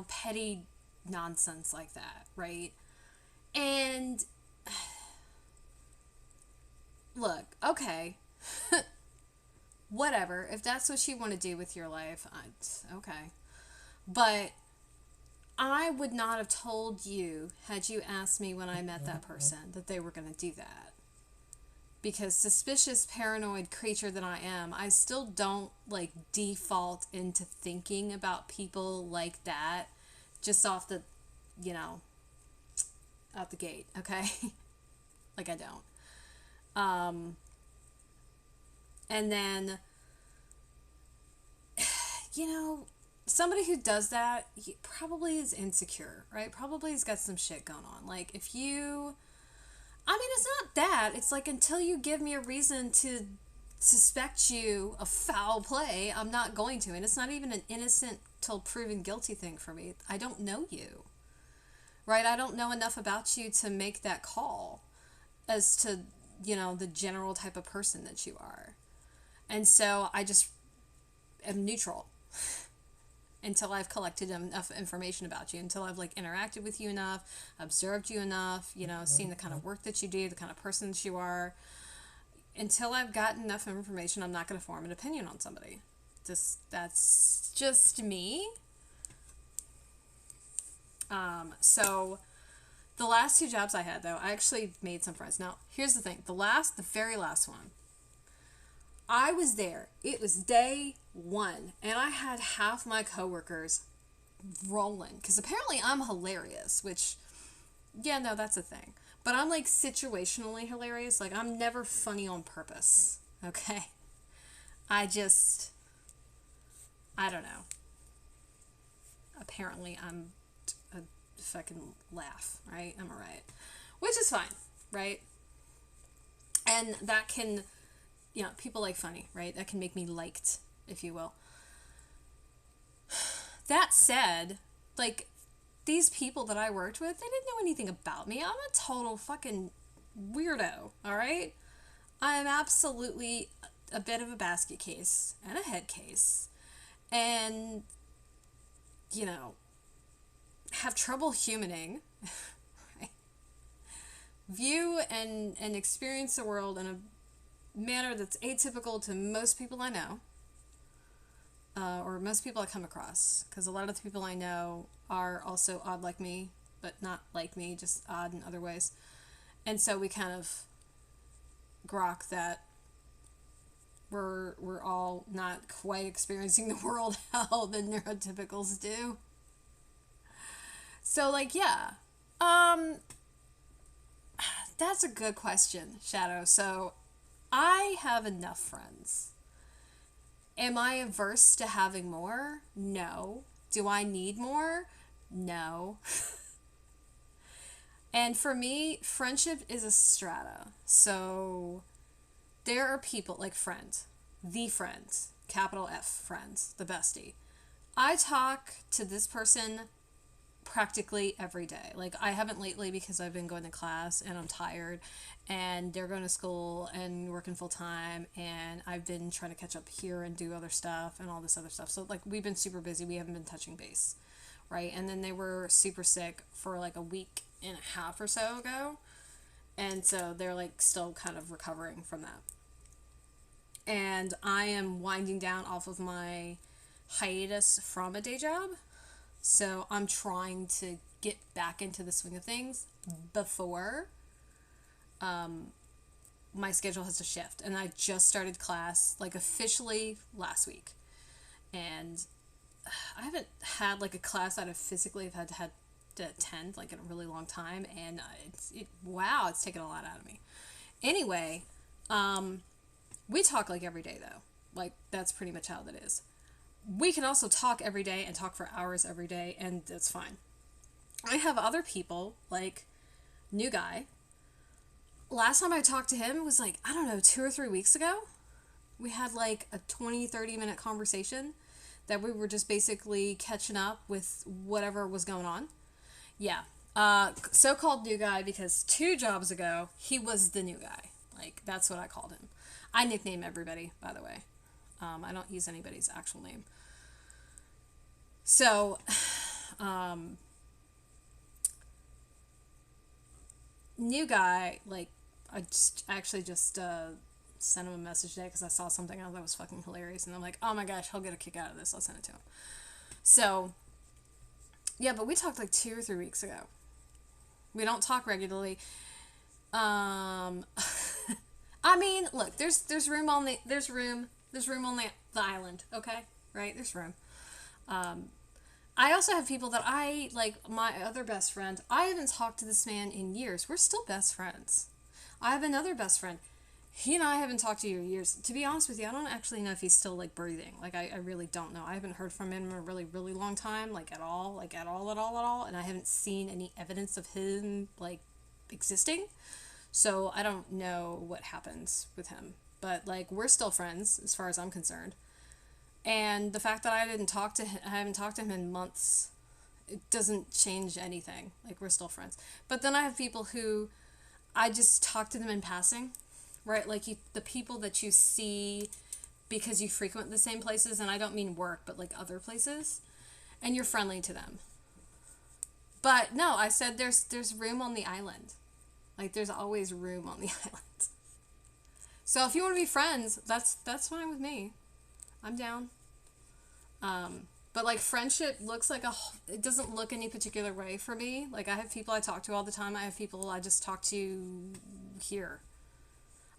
petty nonsense like that, right? And look, okay, whatever. If that's what you want to do with your life, okay. But I would not have told you had you asked me when I met that person that they were going to do that. Because suspicious, paranoid creature that I am, I still don't like default into thinking about people like that just off the, you know, out the gate, okay? Like I don't. And then, somebody who does that he probably is insecure, right? Probably has got some shit going on. Like, if you, I mean, it's not that. It's like, until you give me a reason to suspect you of foul play, I'm not going to. And it's not even an innocent till proven guilty thing for me. I don't know you, right? I don't know enough about you to make that call as to, the general type of person that you are. And so I just am neutral until I've collected enough information about you, until I've like interacted with you enough, observed you enough, seen the kind of work that you do, the kind of person that you are. Until I've gotten enough information, I'm not going to form an opinion on somebody. That's just me. So the last two jobs I had, though, I actually made some friends. Now, here's the thing. The very last one, I was there. It was day one, and I had half my coworkers rolling because apparently I'm hilarious, which, yeah, no, that's a thing. But I'm like situationally hilarious. Like, I'm never funny on purpose, okay? I don't know. Apparently I'm a fucking laugh, right? I'm alright. Which is fine, right? And that can, people like funny, right? That can make me liked, if you will. That said, like, these people that I worked with, they didn't know anything about me. I'm a total fucking weirdo, alright? I am absolutely a bit of a basket case and a head case. And, have trouble humaning, right? View and experience the world in a manner that's atypical to most people I know, or most people I come across, because a lot of the people I know are also odd like me, but not like me, just odd in other ways. And so we kind of grok that we're all not quite experiencing the world how the neurotypicals do. So, like, yeah. That's a good question, Shadow. So, I have enough friends. Am I averse to having more? No. Do I need more? No. And for me, friendship is a strata. So, there are people, like friends, the friends, capital F friends, the bestie. I talk to this person practically every day. Like, I haven't lately because I've been going to class and I'm tired, and they're going to school and working full time, and I've been trying to catch up here and do other stuff and all this other stuff. So, like, we've been super busy. We haven't been touching base, right? And then they were super sick for like a week and a half or so ago, and so they're like still kind of recovering from that. And I am winding down off of my hiatus from a day job. So I'm trying to get back into the swing of things before my schedule has to shift. And I just started class like officially last week, and I haven't had like a class that I physically have had to attend like in a really long time, and it's taken a lot out of me. Anyway, we talk like every day though. Like that's pretty much how that is. We can also talk every day and talk for hours every day, and that's fine. I have other people, like new guy. Last time I talked to him was like, I don't know, 2 or 3 weeks ago. We had like a 20-30 minute conversation that we were just basically catching up with whatever was going on. Yeah. So-called new guy because 2 jobs ago, he was the new guy. Like, that's what I called him. I nickname everybody, by the way. I don't use anybody's actual name. So, new guy, like, I actually just sent him a message today because I saw something else that was fucking hilarious, and I'm like, oh my gosh, he'll get a kick out of this. I'll send it to him. So, yeah, but we talked like 2 or 3 weeks ago. We don't talk regularly. I mean, look, there's room on the the island, okay? Right? There's room. I also have people that I, like my other best friend, I haven't talked to this man in years. We're still best friends. I have another best friend. He and I haven't talked to you in years. To be honest with you, I don't actually know if he's still, like, breathing. Like, I really don't know. I haven't heard from him in a really, really long time, like, at all. And I haven't seen any evidence of him, like, existing. So I don't know what happens with him. But, like, we're still friends, as far as I'm concerned. And the fact that I haven't talked to him in months, it doesn't change anything. Like, we're still friends. But then I have people who I just talk to them in passing, right? Like, the people that you see because you frequent the same places, and I don't mean work, but, like, other places, and you're friendly to them. But, no, I said there's room on the island. Like, there's always room on the island. So if you want to be friends, that's fine with me. I'm down. But, like, friendship looks like it doesn't look any particular way for me. Like, I have people I talk to all the time. I have people I just talk to here.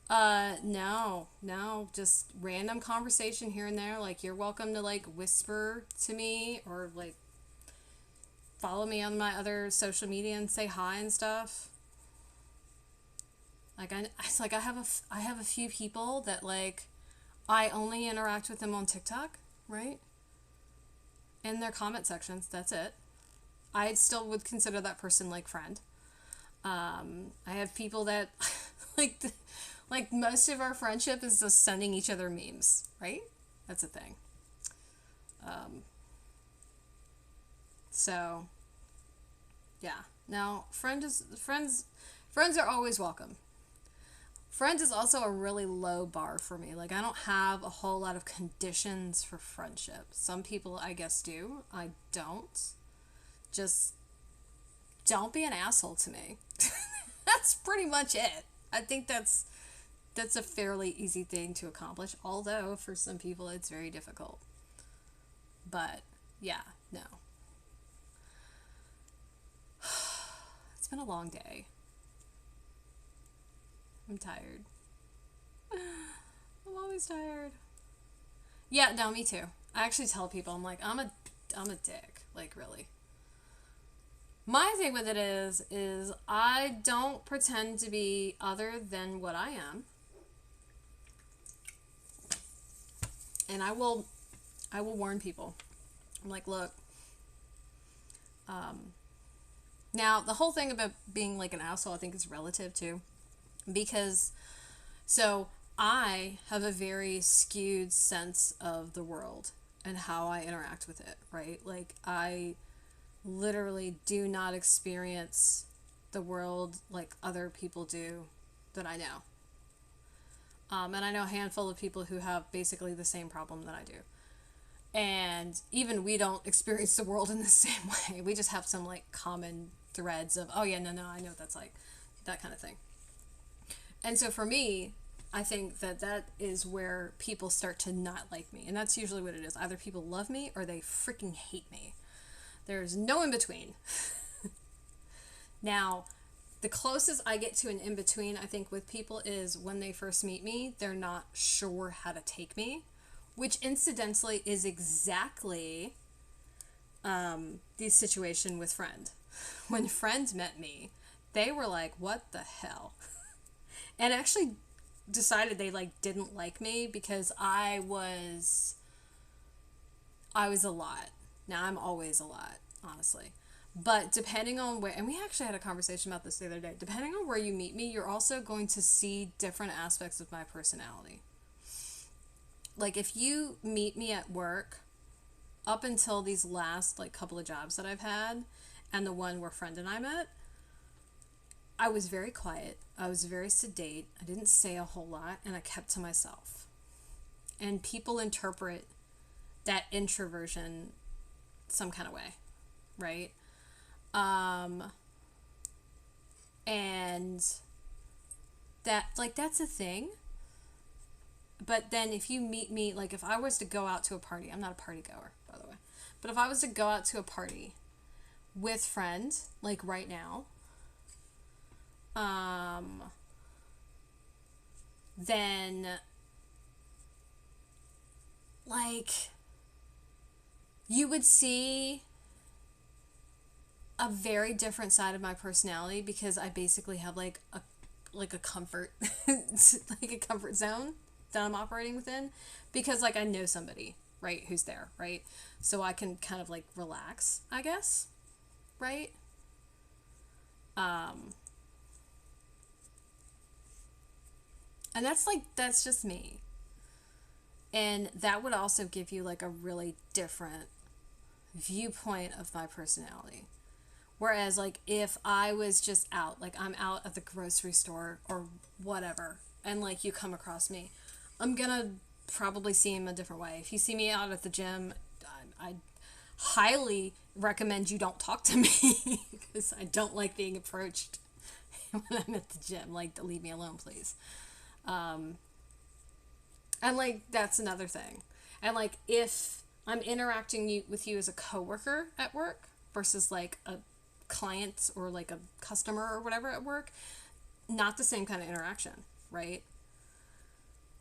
No, just random conversation here and there. Like, you're welcome to, like, whisper to me or, like, follow me on my other social media and say hi and stuff. Like, I have a few people that, like, I only interact with them on TikTok, right? In their comment sections, that's it. I still would consider that person, like, friend. I have people that, like, most of our friendship is just sending each other memes, right? That's a thing. So, yeah. Now, friends are always welcome. Friends is also a really low bar for me. Like, I don't have a whole lot of conditions for friendship. Some people, I guess, do. I don't. Just don't be an asshole to me. That's pretty much it. I think that's a fairly easy thing to accomplish, although for some people it's very difficult. But, yeah, no. It's been a long day. I'm tired. I'm always tired. Yeah, no, me too. I actually tell people, I'm like, I'm a dick. Like, really. My thing with it is I don't pretend to be other than what I am. And I will warn people. I'm like, look, now the whole thing about being like an asshole I think is relative too. Because, so, I have a very skewed sense of the world and how I interact with it, right? Like, I literally do not experience the world like other people do that I know. And I know a handful of people who have basically the same problem that I do. And even we don't experience the world in the same way. We just have some, like, common threads of, oh yeah, no, I know what that's like. That kind of thing. And so for me, I think that is where people start to not like me. And that's usually what it is. Either people love me or they freaking hate me. There's no in between. Now, the closest I get to an in between, I think, with people is when they first meet me, they're not sure how to take me, which incidentally is exactly the situation with Friend. When Friend met me, they were like, "What the hell?" And actually decided they like didn't like me because I was a lot. Now I'm always a lot, honestly. But depending on where, and we actually had a conversation about this the other day, depending on where you meet me, you're also going to see different aspects of my personality. Like if you meet me at work, up until these last like couple of jobs that I've had, and the one where Friend and I met, I was very quiet. I was very sedate. I didn't say a whole lot, and I kept to myself. And people interpret that introversion some kind of way, right? And that, like, that's a thing. But then if you meet me, like, if I was to go out to a party, I'm not a party goer, by the way, but if I was to go out to a party with Friend, like right now, then, like, you would see a very different side of my personality because I basically have like a comfort like a comfort zone that I'm operating within because like I know somebody, right, who's there, right? So I can kind of like relax, I guess, right? And that's just me. And that would also give you like a really different viewpoint of my personality. Whereas, like, if I was just out, like, I'm out at the grocery store or whatever, and, like, you come across me, I'm gonna probably see him a different way. If you see me out at the gym, I highly recommend you don't talk to me because I don't like being approached when I'm at the gym. Like, leave me alone, please. And, like, that's another thing. And, like, if I'm interacting with you as a coworker at work versus, like, a client or like a customer or whatever at work, not the same kind of interaction, right?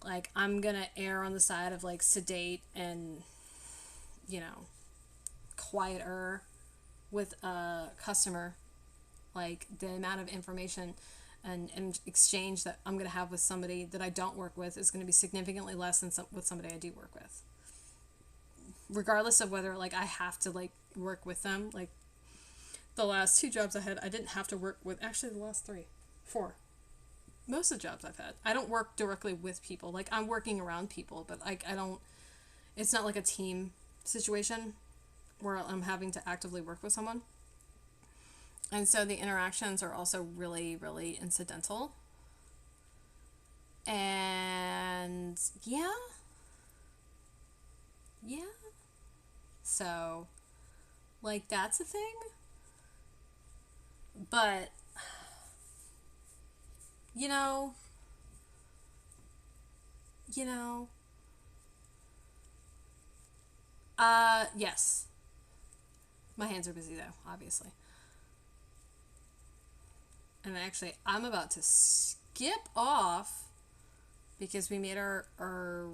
Like I'm gonna err on the side of like sedate and, you know, quieter with a customer. Like the amount of information and exchange that I'm gonna have with somebody that I don't work with is gonna be significantly less than with somebody I do work with, regardless of whether like I have to like work with them. Like the last 2 jobs I had, I didn't have to work with, actually the last 3, 4. Most of the jobs I've had, I don't work directly with people. Like I'm working around people, but like I don't, it's not like a team situation where I'm having to actively work with someone. And so the interactions are also really, really incidental. And yeah. Yeah. So, like, that's a thing. But, you know, you know, yes. My hands are busy though, obviously. And actually, I'm about to skip off because we made our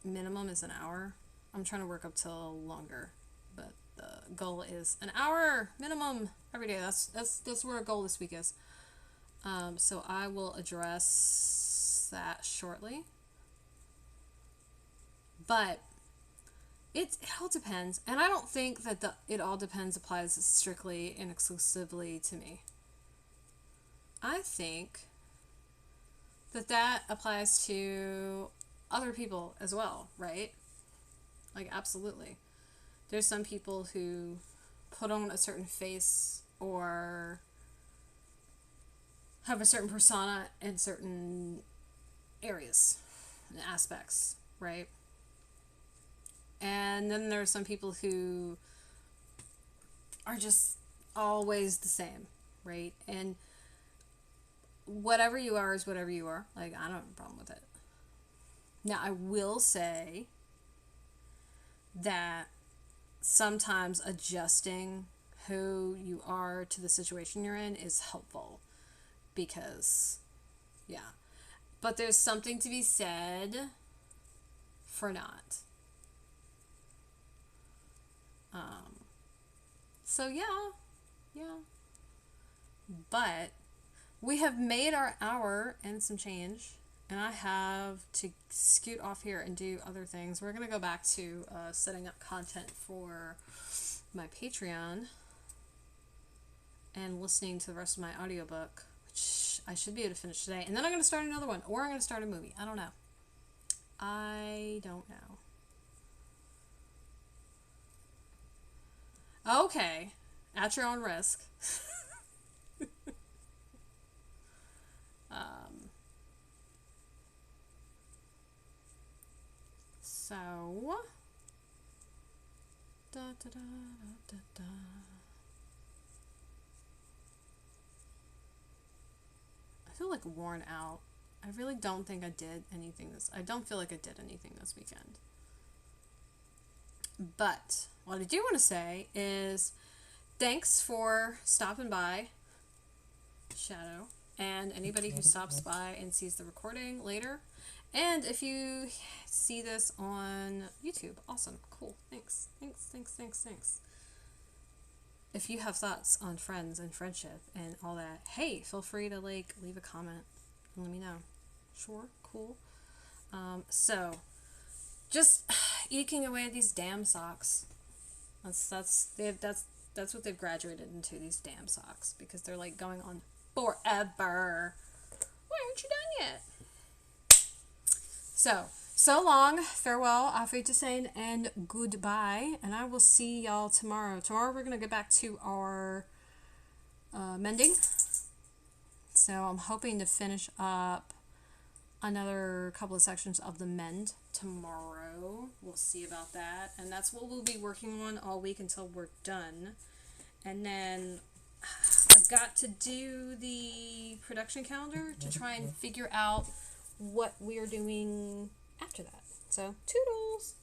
minimum is an hour. I'm trying to work up till longer, but the goal is an hour minimum every day. That's where our goal this week is. So I will address that shortly. But it all depends, and I don't think that the it all depends applies strictly and exclusively to me. I think that applies to other people as well, right? Like, absolutely. There's some people who put on a certain face or have a certain persona in certain areas and aspects, right? And then there are some people who are just always the same, right? And whatever you are is whatever you are. Like, I don't have a problem with it. Now, I will say that sometimes adjusting who you are to the situation you're in is helpful, because, yeah. But there's something to be said for not. So yeah. But we have made our hour and some change, and I have to scoot off here and do other things. We're going to go back to setting up content for my Patreon and listening to the rest of my audiobook, which I should be able to finish today. And then I'm going to start another one, or I'm going to start a movie. I don't know. Okay. At your own risk. So, da, da, da, da, da. I feel like worn out. I really don't think I did anything I don't feel like I did anything this weekend. But what I do want to say is thanks for stopping by, Shadow, and anybody who stops by and sees the recording later. And if you see this on YouTube, awesome, cool, thanks. If you have thoughts on friends and friendship and all that, hey, feel free to leave a comment and let me know. Sure, cool. So just eking away at these damn socks. That's what they've graduated into, these damn socks, because they're like going on forever. Why aren't you done yet? So long, farewell, auf Wiedersehen, and goodbye, and I will see y'all tomorrow. Tomorrow we're going to get back to our mending, so I'm hoping to finish up another couple of sections of the mend tomorrow. We'll see about that, and that's what we'll be working on all week until we're done. And then I've got to do the production calendar to try and figure out what we're doing after that. So, toodles!